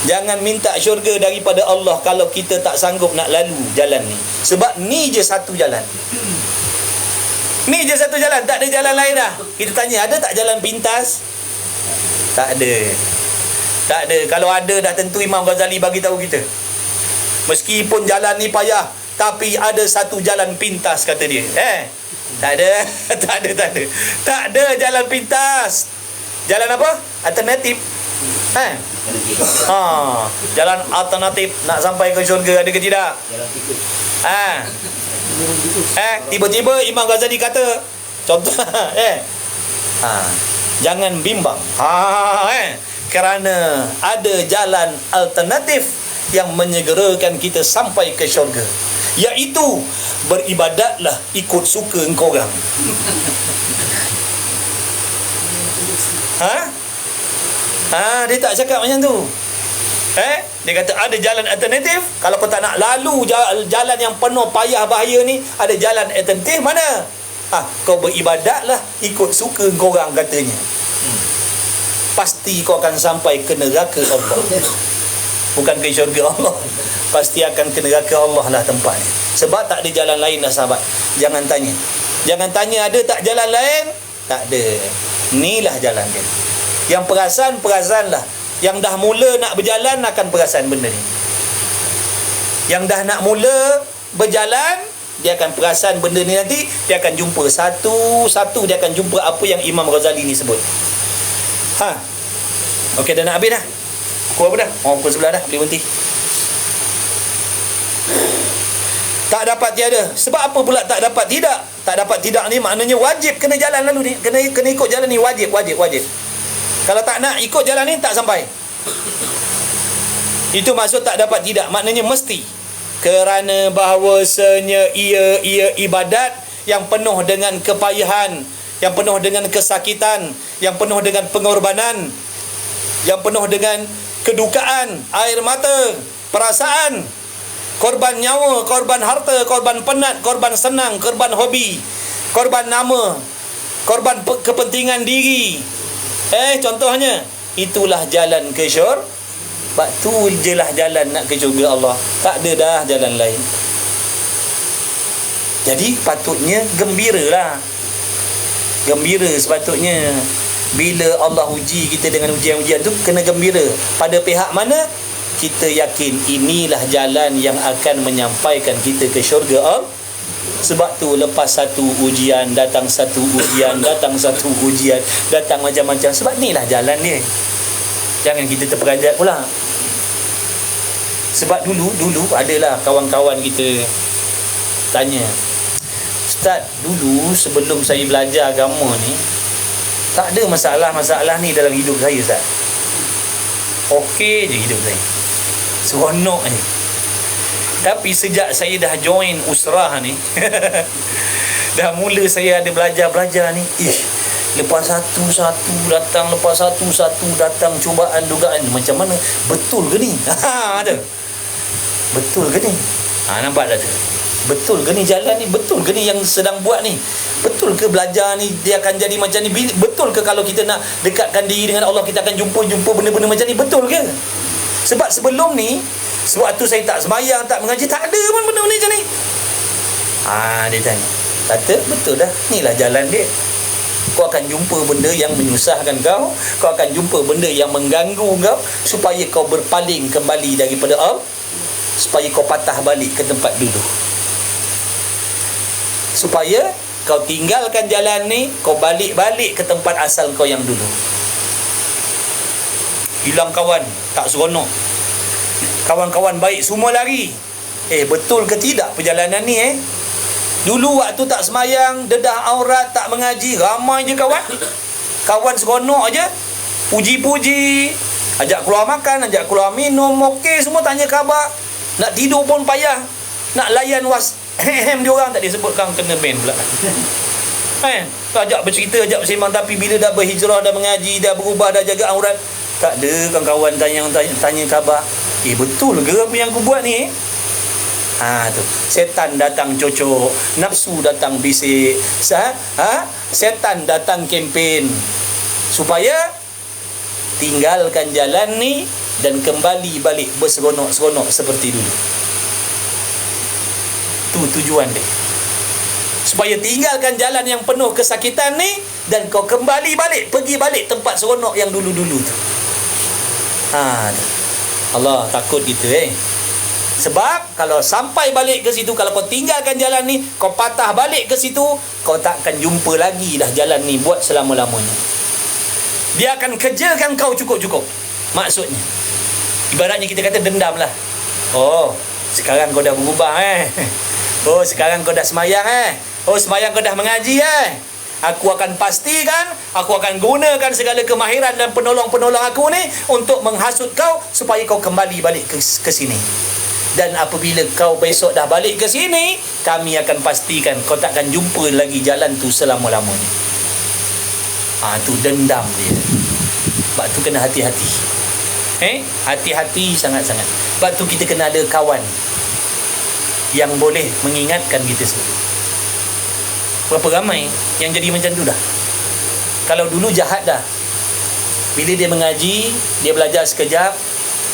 Jangan minta syurga daripada Allah kalau kita tak sanggup nak lalu jalan ni. Sebab ni je satu jalan. Ni je satu jalan, tak ada jalan lain dah. Kita tanya, ada tak jalan pintas? Tak ada. Tak ada. Kalau ada, dah tentu Imam Ghazali bagi tahu kita. Meskipun jalan ni payah, tapi ada satu jalan pintas, kata dia. Tak ada. Tak ada jalan pintas. Jalan apa? Alternatif. Jalan alternatif nak sampai ke syurga ada ke tidak? Jalan tikus. Tiba-tiba Imam Ghazali kata, contoh, jangan bimbang. Kerana ada jalan alternatif yang menyegerakan kita sampai ke syurga, iaitu beribadatlah ikut suka engkau orang. Dia tak cakap macam tu. Dia kata ada jalan alternatif. Kalau kau tak nak lalu jalan yang penuh payah bahaya ni, ada jalan alternatif mana? Kau beribadatlah ikut suka kau orang, katanya. Pasti kau akan sampai ke neraka Allah. Bukan ke syurga Allah. Pasti akan ke neraka Allah lah tempatnya. Sebab tak ada jalan lain dah, sahabat. Jangan tanya. Jangan tanya ada tak jalan lain. Tak ada. Inilah jalan dia. Yang perasanlah. Yang dah mula nak berjalan akan perasan benda ni. Yang dah nak mula berjalan, dia akan perasan benda ni nanti. Dia akan jumpa satu-satu. Dia akan jumpa apa yang Imam Ghazali ni sebut. Okey, dah nak habis dah. Pukul apa dah? Pukul 11 dah. Boleh berhenti. Tak dapat tiada. Sebab apa pula tak dapat tidak? Tak dapat tidak ni maknanya wajib kena jalan lalu ni. Kena ikut jalan ni. Wajib. Kalau tak nak ikut jalan ni, tak sampai. Itu maksud tak dapat tidak. Maknanya mesti. Kerana bahawasanya ia ibadat yang penuh dengan kepayahan, yang penuh dengan kesakitan, yang penuh dengan pengorbanan, yang penuh dengan kedukaan, air mata, perasaan, korban nyawa, korban harta, korban penat, korban senang, korban hobi, korban nama, korban kepentingan diri. Contohnya, itulah jalan ke syurga. Sebab tu je lah jalan nak ke syurga Allah. Tak ada dah jalan lain. Jadi patutnya gembiralah. Gembira sepatutnya. Bila Allah uji kita dengan ujian-ujian tu, kena gembira. Pada pihak mana? Kita yakin inilah jalan yang akan menyampaikan kita ke syurga Allah. Sebab tu lepas satu ujian datang satu ujian, datang satu ujian, datang macam-macam. Sebab inilah jalan dia. Jangan kita terperanjat pula. Sebab dulu adalah kawan-kawan kita tanya, Ustaz, dulu sebelum saya belajar agama ni, tak ada masalah-masalah ni dalam hidup saya, Ustaz. Okey je hidup saya, seronok ni. Tapi sejak saya dah join usrah ni dah mula saya ada belajar ni, lepas satu-satu datang, lepas satu-satu datang cubaan, dugaan. Macam mana? Betul ke ni? Ada. Betul ke ni? Nampak tak tu? Betul ke ni jalan ni? Betul ke ni yang sedang buat ni? Betul ke belajar ni dia akan jadi macam ni? Betul ke kalau kita nak dekatkan diri dengan Allah, kita akan jumpa benda-benda macam ni? Betul ke? Sebab sebelum ni, sewaktu saya tak sembahyang, tak mengaji, tak ada pun benda macam ni. Dia tanya, kata betul dah, inilah jalan dia. Kau akan jumpa benda yang menyusahkan kau, kau akan jumpa benda yang mengganggu kau, supaya kau berpaling kembali daripada Allah, supaya kau patah balik ke tempat dulu, supaya kau tinggalkan jalan ni, kau balik-balik ke tempat asal kau yang dulu. Hilang kawan, tak seronok. Kawan-kawan baik semua lari. Betul ke tidak perjalanan ni? Dulu waktu tak semayang, dedah aurat, tak mengaji, ramai je kawan. Kawan seronok je, puji-puji, Ajak keluar makan, ajak keluar minum, okey, semua tanya khabar. Nak tidur pun payah. Nak layan dia orang tak disebutkan kena ban pula. Ajak bercerita, ajak bersembang, tapi bila dah berhijrah, dah mengaji, dah berubah, dah jaga aurat, tak ada kawan-kawan tanya khabar. Betul ke apa yang aku buat ni? Tu. Setan datang cocok, nafsu datang bisik. Setan datang kempen supaya tinggalkan jalan ni dan kembali balik berseronok-seronok seperti dulu. Tu tujuan dia. Supaya tinggalkan jalan yang penuh kesakitan ni dan kau kembali balik, pergi balik tempat seronok yang dulu-dulu tu. Allah takut gitu Sebab kalau sampai balik ke situ, kalau kau tinggalkan jalan ni, kau patah balik ke situ, kau takkan jumpa lagi dah jalan ni buat selama-lamanya. Dia akan kejelkan kau cukup-cukup. Maksudnya ibaratnya kita kata dendam lah. Sekarang kau dah berubah sekarang kau dah semayang semayang kau dah mengaji Aku akan pastikan, aku akan gunakan segala kemahiran dan penolong-penolong aku ni untuk menghasut kau supaya kau kembali balik ke sini. Dan apabila kau besok dah balik ke sini, kami akan pastikan kau takkan jumpa lagi jalan tu selama-lamanya. Tu dendam dia. Sebab tu kena hati-hati. Hati-hati sangat-sangat. Sebab tu kita kena ada kawan yang boleh mengingatkan kita semua. Berapa ramai yang jadi macam tu dah. Kalau dulu jahat dah, bila dia mengaji, dia belajar sekejap,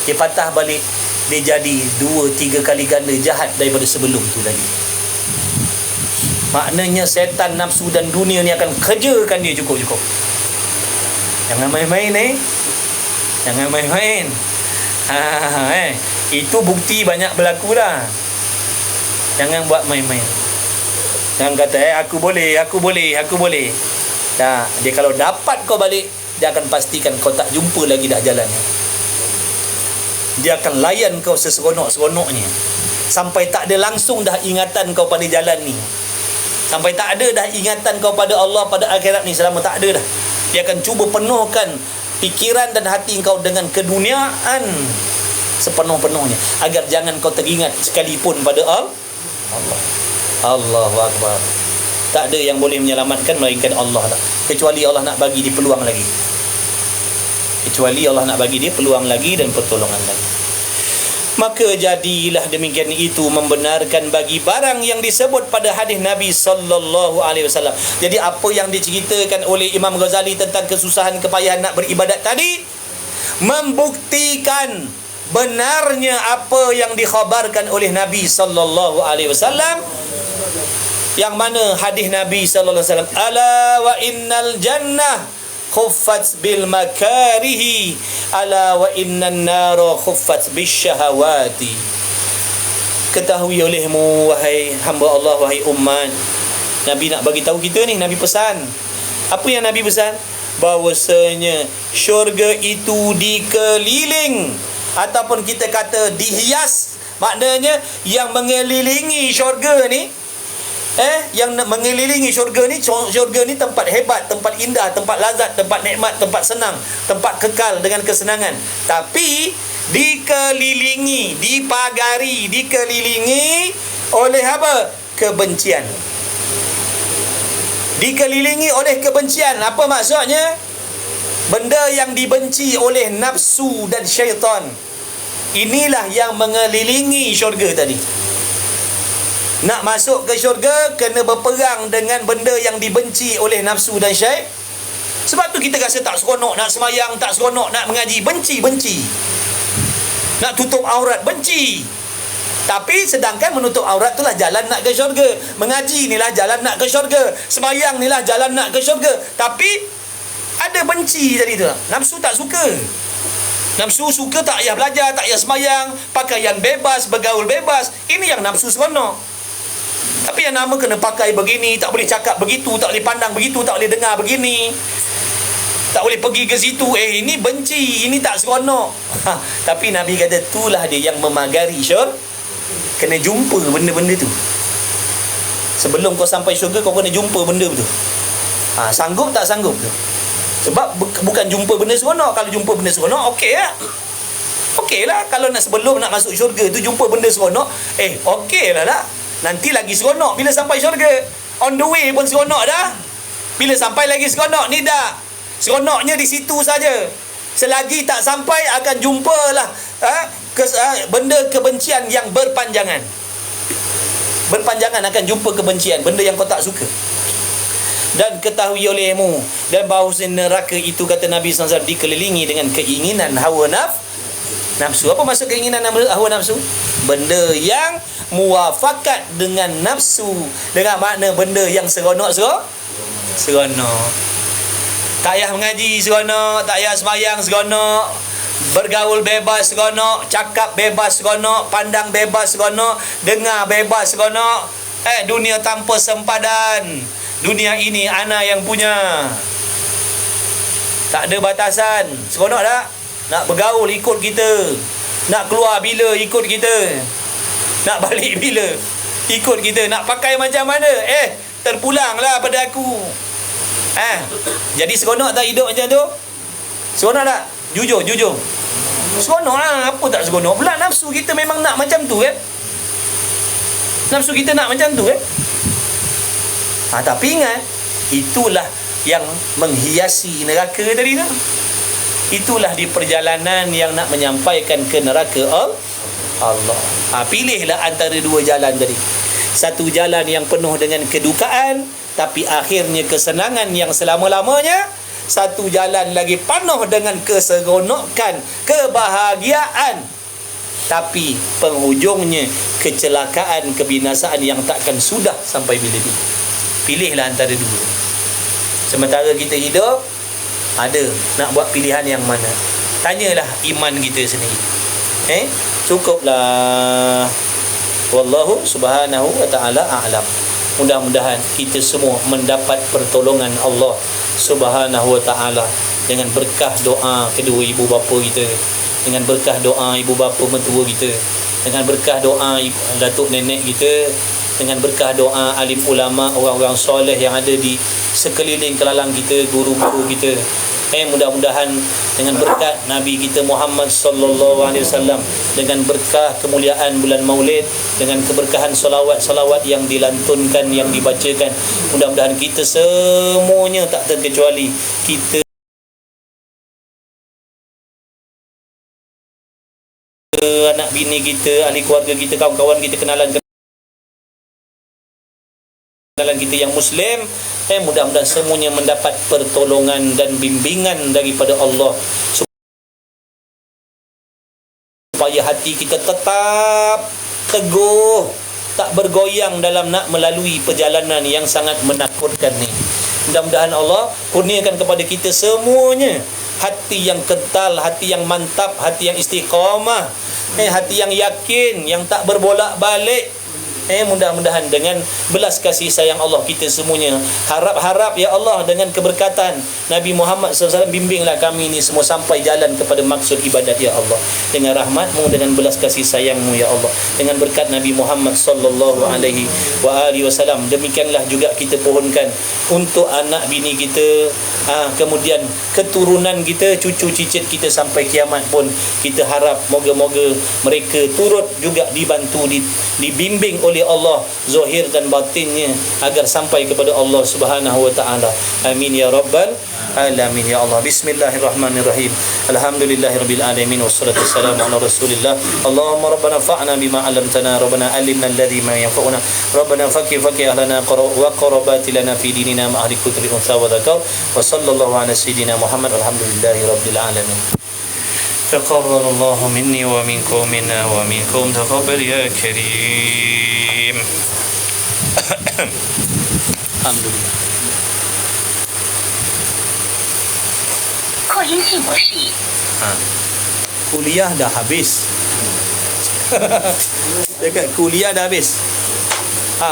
dia patah balik, dia jadi 2-3 kali ganda jahat daripada sebelum tu lagi. Maknanya setan, nafsu dan dunia ni akan kerjakan dia cukup-cukup. Jangan main-main Jangan main-main. Itu bukti banyak berlaku dah. Jangan buat main-main. Jangan kata aku boleh. Dia kalau dapat kau balik, dia akan pastikan kau tak jumpa lagi dah jalannya. Dia akan layan kau seseronok-seronoknya sampai tak ada langsung dah ingatan kau pada jalan ni. Sampai tak ada dah ingatan kau pada Allah, pada akhirat ni, selama tak ada dah. Dia akan cuba penuhkan pikiran dan hati kau dengan keduniaan sepenuh-penuhnya, agar jangan kau teringat sekalipun pada Allah. Allahu Akbar. Tak ada yang boleh menyelamatkan melainkan Allah lah. Kecuali Allah nak bagi dia peluang lagi. Dan pertolongan lagi. Maka jadilah demikian itu membenarkan bagi barang yang disebut pada hadis Nabi sallallahu alaihi wasallam. Jadi apa yang diceritakan oleh Imam Ghazali tentang kesusahan kepayahan nak beribadat tadi membuktikan benarnya apa yang dikhabarkan oleh Nabi sallallahu alaihi wasallam, yang mana hadis Nabi sallallahu alaihi wasallam, ala wa innal jannah khuffat bil makarihi, ala wa innan nara khuffat bis syahawati. Ketahui olehmu wahai hamba Allah, wahai umat. Nabi nak bagi tahu kita ni, Nabi pesan. Apa yang Nabi pesan? Bahawasanya syurga itu dikeliling, ataupun kita kata dihias. Maknanya yang mengelilingi syurga ni, yang mengelilingi syurga ni tempat hebat, tempat indah, tempat lazat, tempat nikmat, tempat senang, tempat kekal dengan kesenangan. Tapi dikelilingi, dipagari, dikelilingi oleh apa? Kebencian. Dikelilingi oleh kebencian. Apa maksudnya? Benda yang dibenci oleh nafsu dan syaitan. Inilah yang mengelilingi syurga tadi. Nak masuk ke syurga, kena berperang dengan benda yang dibenci oleh nafsu dan syaitan. Sebab tu kita rasa tak seronok nak semayang, tak seronok nak mengaji. Benci. Nak tutup aurat, benci. Tapi sedangkan menutup aurat itulah jalan nak ke syurga. Mengaji inilah jalan nak ke syurga. Semayang inilah jalan nak ke syurga. Tapi ada benci tadi tu. Nafsu tak suka. Nafsu suka tak payah belajar, tak payah semayang, pakaian bebas, bergaul bebas. Ini yang nafsu seronok. Tapi yang nama kena pakai begini, tak boleh cakap begitu, tak boleh pandang begitu, tak boleh dengar begini, tak boleh pergi ke situ. Ini benci, ini tak seronok. Tapi Nabi kata itulah dia yang memagari syurga. Kena jumpa benda-benda tu. Sebelum kau sampai syurga, kau kena jumpa benda tu. Sanggup tak sanggup tu? Sebab bukan jumpa benda seronok. Kalau jumpa benda seronok, okey lah. Okey lah. Kalau sebelum nak masuk syurga tu jumpa benda seronok, okey lah. Nanti lagi seronok bila sampai syurga. On the way pun seronok dah. Bila sampai lagi seronok ni dah. Seronoknya di situ saja. Selagi tak sampai akan jumpalah benda kebencian yang berpanjangan. Berpanjangan akan jumpa kebencian, benda yang kau tak suka. Dan ketahui olehmu dan bahawa neraka itu, kata Nabi SAW, dikelilingi dengan keinginan hawa nafsu. Apa maksud keinginan hawa nafsu? Benda yang muafakat dengan nafsu, dengan makna benda yang seronok. Tak payah mengaji seronok, tak payah sembahyang seronok, bergaul bebas seronok, cakap bebas seronok, pandang bebas seronok, dengar bebas seronok. Dunia tanpa sempadan. Dunia ini ana yang punya. Tak ada batasan. Seronok tak? Nak bergaul ikut kita. Nak keluar bila ikut kita. Nak balik bila ikut kita. Nak pakai macam mana? Terpulanglah pada aku. Jadi seronok tak hidup macam tu? Seronok tak? Jujur. Seronok lah. Apa tak seronok pula? Nafsu kita memang nak macam tu kan? Nafsu kita nak macam tu kan? Tapi ingat, itulah yang menghiasi neraka tadi tu. Itulah di perjalanan yang nak menyampaikan ke neraka Allah. Pilihlah antara dua jalan tadi. Satu jalan yang penuh dengan kedukaan, tapi akhirnya kesenangan yang selama-lamanya. Satu jalan lagi penuh dengan keseronokan, kebahagiaan, tapi penghujungnya kecelakaan, kebinasaan yang takkan sudah sampai bila-bila. Pilihlah antara dua. Sementara kita hidup, ada nak buat pilihan yang mana? Tanyalah iman kita sendiri. Cukuplah. Wallahu subhanahu wa ta'ala a'lam. Mudah-mudahan kita semua mendapat pertolongan Allah subhanahu wa ta'ala dengan berkah doa kedua ibu bapa kita, dengan berkah doa ibu bapa mentua kita, dengan berkah doa datuk nenek kita, dengan berkah doa alim ulama, orang-orang soleh yang ada di sekeliling kelalang kita, guru-guru kita. Mudah-mudahan dengan berkat Nabi kita Muhammad sallallahu alaihi wasallam, dengan berkah kemuliaan bulan Maulid, dengan keberkahan salawat-salawat yang dilantunkan, yang dibacakan, mudah-mudahan kita semuanya tak terkecuali kita, anak bini kita, ahli keluarga kita, kawan-kawan kita, kenalan kita yang Muslim, mudah-mudahan semuanya mendapat pertolongan dan bimbingan daripada Allah, supaya hati kita tetap teguh, tak bergoyang dalam nak melalui perjalanan yang sangat menakutkan ni. Mudah-mudahan Allah kurniakan kepada kita semuanya hati yang kental, hati yang mantap, hati yang istiqamah, hati yang yakin, yang tak berbolak-balik. Mudah-mudahan dengan belas kasih sayang Allah kita semuanya, harap-harap ya Allah dengan keberkatan Nabi Muhammad SAW, bimbinglah kami ini semua sampai jalan kepada maksud ibadat ya Allah, dengan rahmat-Mu, dengan belas kasih sayang-Mu ya Allah, dengan berkat Nabi Muhammad sallallahu alaihi wasallam. Demikianlah juga kita pohonkan untuk anak bini kita, kemudian keturunan kita, cucu cicit kita sampai kiamat pun. Kita harap moga-moga mereka turut juga dibantu, dibimbing oleh Allah zahir dan batinnya agar sampai kepada Allah Subhanahu wa taala. Amin ya rabbal alamin ya Allah. Bismillahirrahmanirrahim. Alhamdulillahirabbil alamin wassalatu wassalamu ala Rasulillah. Allahumma rabbana fa'na bima 'allamtana, rabbana allimna alladhi ma yanfa'una, rabbana faqih ahlana wa qarabatilana fi dinina ma ahli kutri unsa wa dzakar, wa sallallahu ala sayyidina Muhammad walhamdulillahirabbil alamin. Taqabbalallahu minni wa minkum minna wa minkum taqabbal ya karim. Alhamdulillah. Kuliah dah habis. Dekat kuliah dah habis.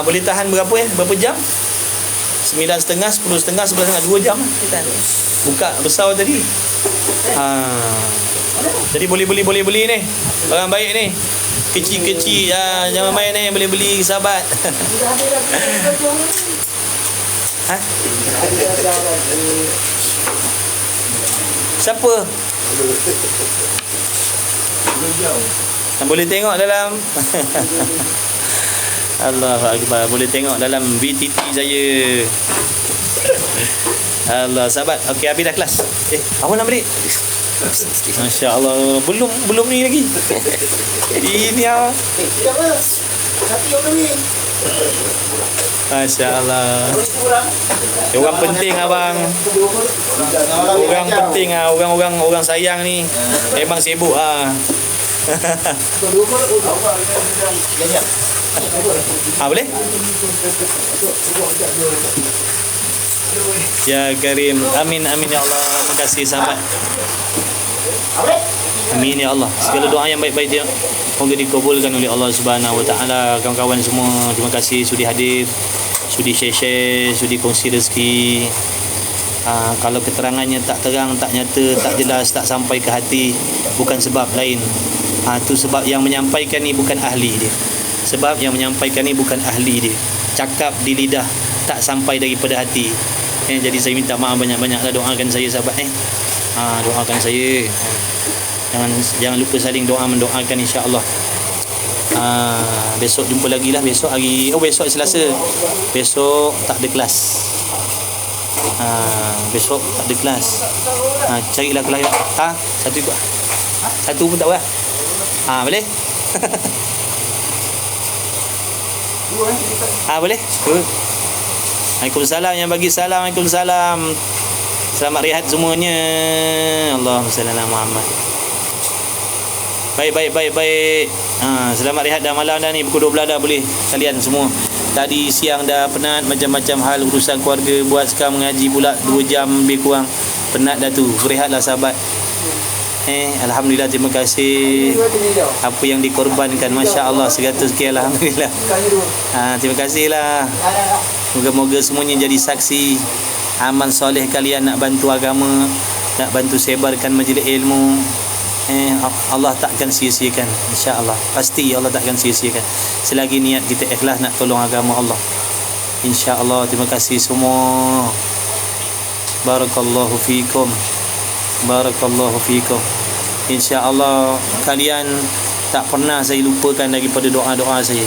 Boleh tahan berapa ya? Berapa jam? 9.30, 10.30, 11.30, 2 jam. Buka besar tadi. Jadi boleh beli ni. Barang baik ni. Kecil-kecil, jangan main ni, boleh beli sahabat. Siapa? Boleh tengok dalam Allahu Akbar, boleh tengok dalam VTT saya. Allah, sahabat. Okey, habis dah kelas. Awak nak balik? Masya-Allah, belum ni lagi. Ini apa? Tapi yang ni. Masya-Allah. Orang penting abang. Orang penting ah, orang sayang ni. Memang sibuk ah. Boleh? Ya Karim. Amin amin ya Allah. Terima kasih sahabat. Amin ya Allah. Segala doa yang baik-baik dia moga dikabulkan oleh Allah Subhanahu Wa Taala. Kawan-kawan semua, terima kasih sudi hadir, sudi share, sudi kongsi rezeki. Kalau keterangannya tak terang, tak nyata, tak jelas, tak sampai ke hati, bukan sebab lain. Itu sebab yang menyampaikan ni bukan ahli dia. Sebab yang menyampaikan ni bukan ahli dia. Cakap di lidah, tak sampai daripada hati. Jadi saya minta maaf banyak-banyaklah, doakan saya sahabat. Doakan saya. Jangan lupa saling doa mendoakan, insya-Allah. Besok jumpa lagi lah. Besok Selasa. Besok tak ada kelas. Besok tak ada kelas. Carilah kelas. Satu pun tak apa. Boleh? Boleh? Good. Waalaikumsalam yang bagi salam. Waalaikumsalam. Selamat rehat semuanya. Allahumma salli ala Muhammad. Baik. Selamat rehat dah malam dah ni. Pukul 12 dah boleh kalian semua. Tadi siang dah penat macam-macam hal urusan keluarga, buat sekarang mengaji pula 2 jam lebih kurang. Penat dah tu. Berehatlah sahabat. Alhamdulillah, terima kasih apa yang dikorbankan, masya-Allah, segala sekian, alhamdulillah. Terima kasihlah. Moga-moga semuanya jadi saksi amal soleh kalian nak bantu agama, nak bantu sebarkan majlis ilmu. Allah takkan sia-siakan, insya-Allah. Pasti Allah takkan sia-siakan selagi niat kita ikhlas nak tolong agama Allah, insya-Allah. Terima kasih semua. Barakallahu fikum. Barakallahu fikum. Insya-Allah kalian tak pernah saya lupakan daripada doa-doa saya.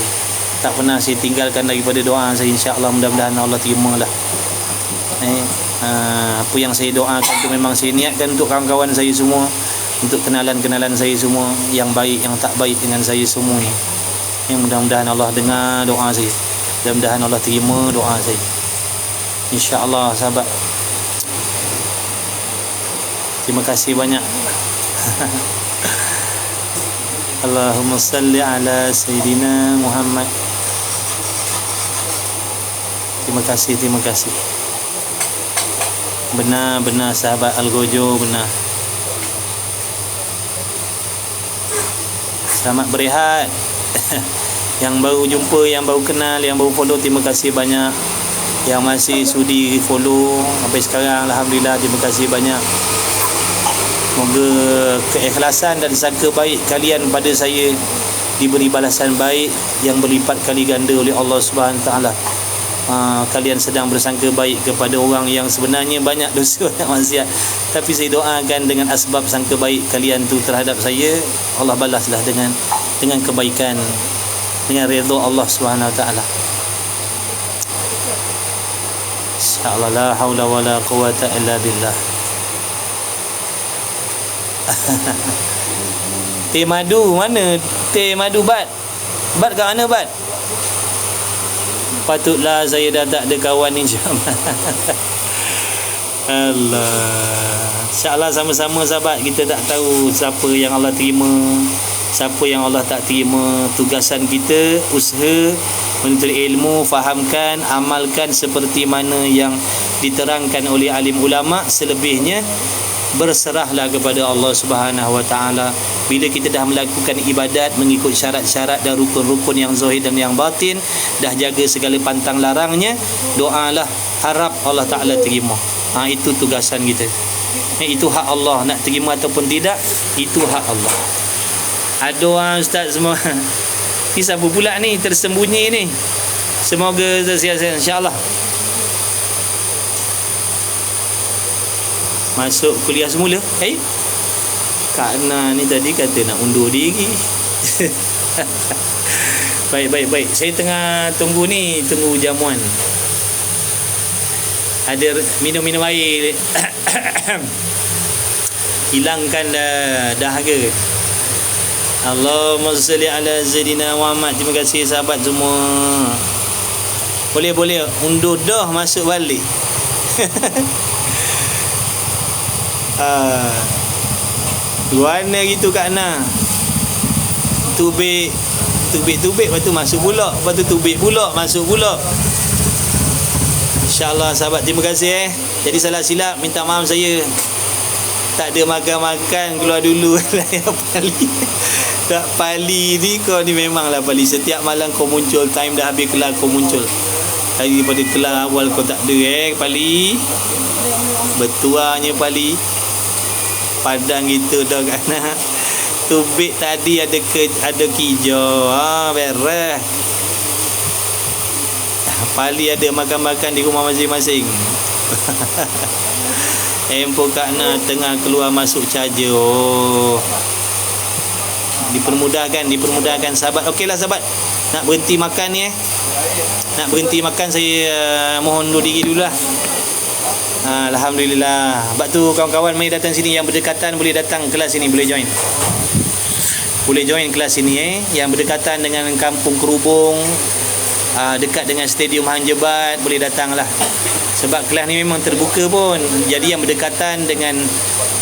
Tak pernah saya tinggalkan daripada doa saya, insya-Allah. Mudah-mudahan Allah terimalah. Apa yang saya doakan tu memang saya niatkan untuk kawan-kawan saya semua, untuk kenalan-kenalan saya semua, yang baik yang tak baik dengan saya semua ni. Mudah-mudahan Allah dengar doa saya. Mudah-mudahan Allah terima doa saya, insya-Allah sahabat. Terima kasih banyak. Allahumma salli ala Sayyidina Muhammad. Terima kasih. Benar sahabat Al-Gojo, benar. Selamat berehat. Yang baru jumpa, yang baru kenal, yang baru follow, terima kasih banyak. Yang masih sudi follow sampai sekarang, alhamdulillah, terima kasih banyak. Semoga keikhlasan dan sangka baik kalian pada saya diberi balasan baik yang berlipat kali ganda oleh Allah Subhanahu Taala. Kalian sedang bersangka baik kepada orang yang sebenarnya banyak dosa, banyak maksiat, tapi saya doakan dengan asbab sangka baik kalian tu terhadap saya, Allah balaslah dengan kebaikan, dengan redha Allah Subhanahu Taala. Insya-Allah, la haula wala quwata illa billah. Teh madu mana? Teh madu bat kat mana bat? Patutlah saya dah tak ada kawan, insya-Allah. InsyaAllah sama-sama sahabat, kita tak tahu siapa yang Allah terima, siapa yang Allah tak terima. Tugasan kita usaha menuntut ilmu, fahamkan, amalkan seperti mana yang diterangkan oleh alim ulama. Selebihnya berserahlah kepada Allah Subhanahu Wa Taala. Bila kita dah melakukan ibadat mengikut syarat-syarat dan rukun-rukun yang zahir dan yang batin, dah jaga segala pantang larangnya, doalah, harap Allah Taala terima. Itu tugasan kita. Itu hak Allah, nak terima ataupun tidak, itu hak Allah. Aduh ustaz semua. Ni siapa pula ni tersembunyi ni? Semoga tersihat insya-Allah. masuk kuliah semula. Kak Na ni tadi kata nak undur diri. Baik. Saya tengah tunggu jamuan. Ada minum air. Hilangkan dahaga. Allahumma salli ala Sayyidina Muhammad. Terima kasih sahabat semua. Boleh undur dah masuk balik. Warna gitu Kak Na. Tubik lepas tu masuk pula, lepas tu tubik pula masuk pula. InsyaAllah sahabat, terima kasih. Jadi salah silap, minta maaf saya. Tak ada makan keluar dulu. Pali. Tak Pali ni, kau ni memanglah Pali. Setiap malam kau muncul, time dah habis kelar kau muncul. Daripada kelar awal kau tak ada Pali. Betuanya Pali. Padang gitu dah Kak Na. Tubik tadi ada kijau. Beres. Pali ada makan-makan di rumah masing-masing. Handphone Kak Na tengah keluar masuk charger. Dipermudahkan sahabat. Okeylah sahabat, nak berhenti makan ni nak berhenti makan, saya mohon undur diri dululah. Alhamdulillah. Sebab tu kawan-kawan mari datang sini, yang berdekatan boleh datang kelas ini, boleh join kelas ini yang berdekatan dengan Kampung Kerubung, dekat dengan Stadium Hang Jebat, boleh datanglah. Sebab kelas ni memang terbuka pun. Jadi yang berdekatan dengan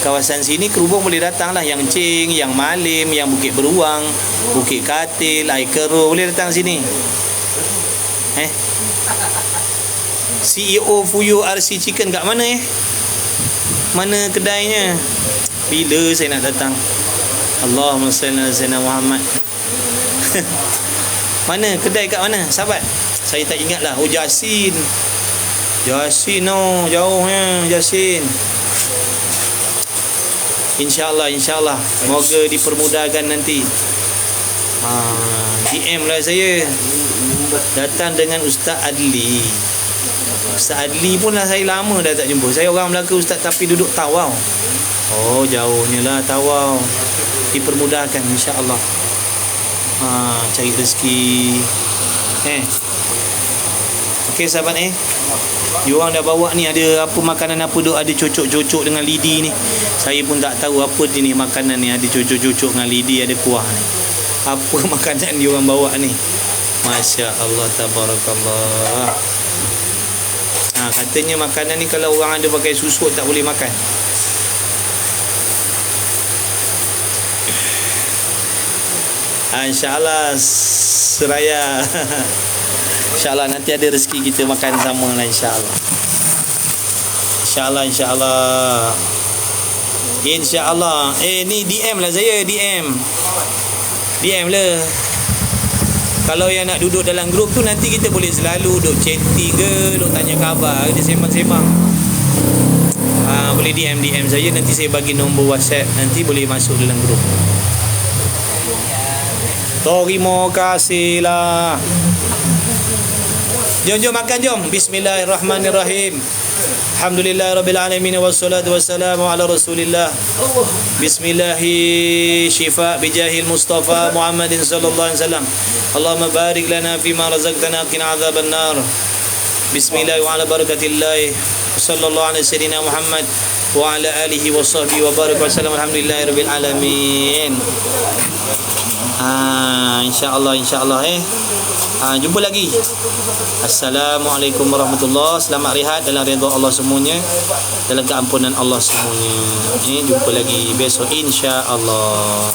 kawasan sini Kerubung boleh datanglah. Yang Cing, yang Malim, yang Bukit Beruang, Bukit Katil, Aikero boleh datang sini. CEO Fuyo RC Chicken kat mana Mana kedainya? Bila saya nak datang? Allahumma salli ala Sayyidina Muhammad. Mana kedai kat mana sahabat? Saya tak ingat lah. Jasin jauhnya Jasin. InsyaAllah moga dipermudahkan nanti. DM lah saya. Datang dengan Ustaz Adli. Ustaz Adli pun lah saya lama dah tak jumpa. Saya orang Melaka Ustaz, tapi duduk Tawau. Jauhnya lah Tawau. Dipermudahkan insyaAllah. Cari rezeki. Okey sahabat diorang dah bawa ni, ada apa makanan apa duk, ada cocok-cocok dengan lidi ni. Saya pun tak tahu apa ni makanan ni, ada cocok-cocok dengan lidi, ada kuah ni. Apa makanan diorang bawa ni? Masya Allah, tabarakallah. Katanya makanan ni kalau orang ada pakai susuk tak boleh makan. InsyaAllah seraya. InsyaAllah nanti ada rezeki kita makan sama lah, insyaAllah. InsyaAllah. Ni DM lah saya, DM lah. Kalau yang nak duduk dalam grup tu, nanti kita boleh selalu duk chatting ke, duk tanya khabar, dia sembang-sembang. Boleh DM saya, nanti saya bagi nombor WhatsApp, nanti boleh masuk dalam grup. Terima kasih lah. Jom makan jom. Bismillahirrahmanirrahim. Alhamdulillahirrabbilalamin. Wassalatu wassalamu ala rasulillah. Bismillahi syifa bijahil Mustafa Muhammadin sallallahu alaihi wasallam. Allahumma barik lana fima razaqtana qina adzaban nar. Bismillah wa ala barakatillah. Sallallahu alaihi sayyidina Muhammad wa ala alihi wa sahbihi wa barik wa sallam. Alhamdulillahirabbil alamin. InsyaAllah jumpa lagi. Assalamualaikum warahmatullahi. Selamat rehat dalam redha Allah semuanya, dalam keampunan Allah semuanya. Jumpa lagi besok insyaAllah.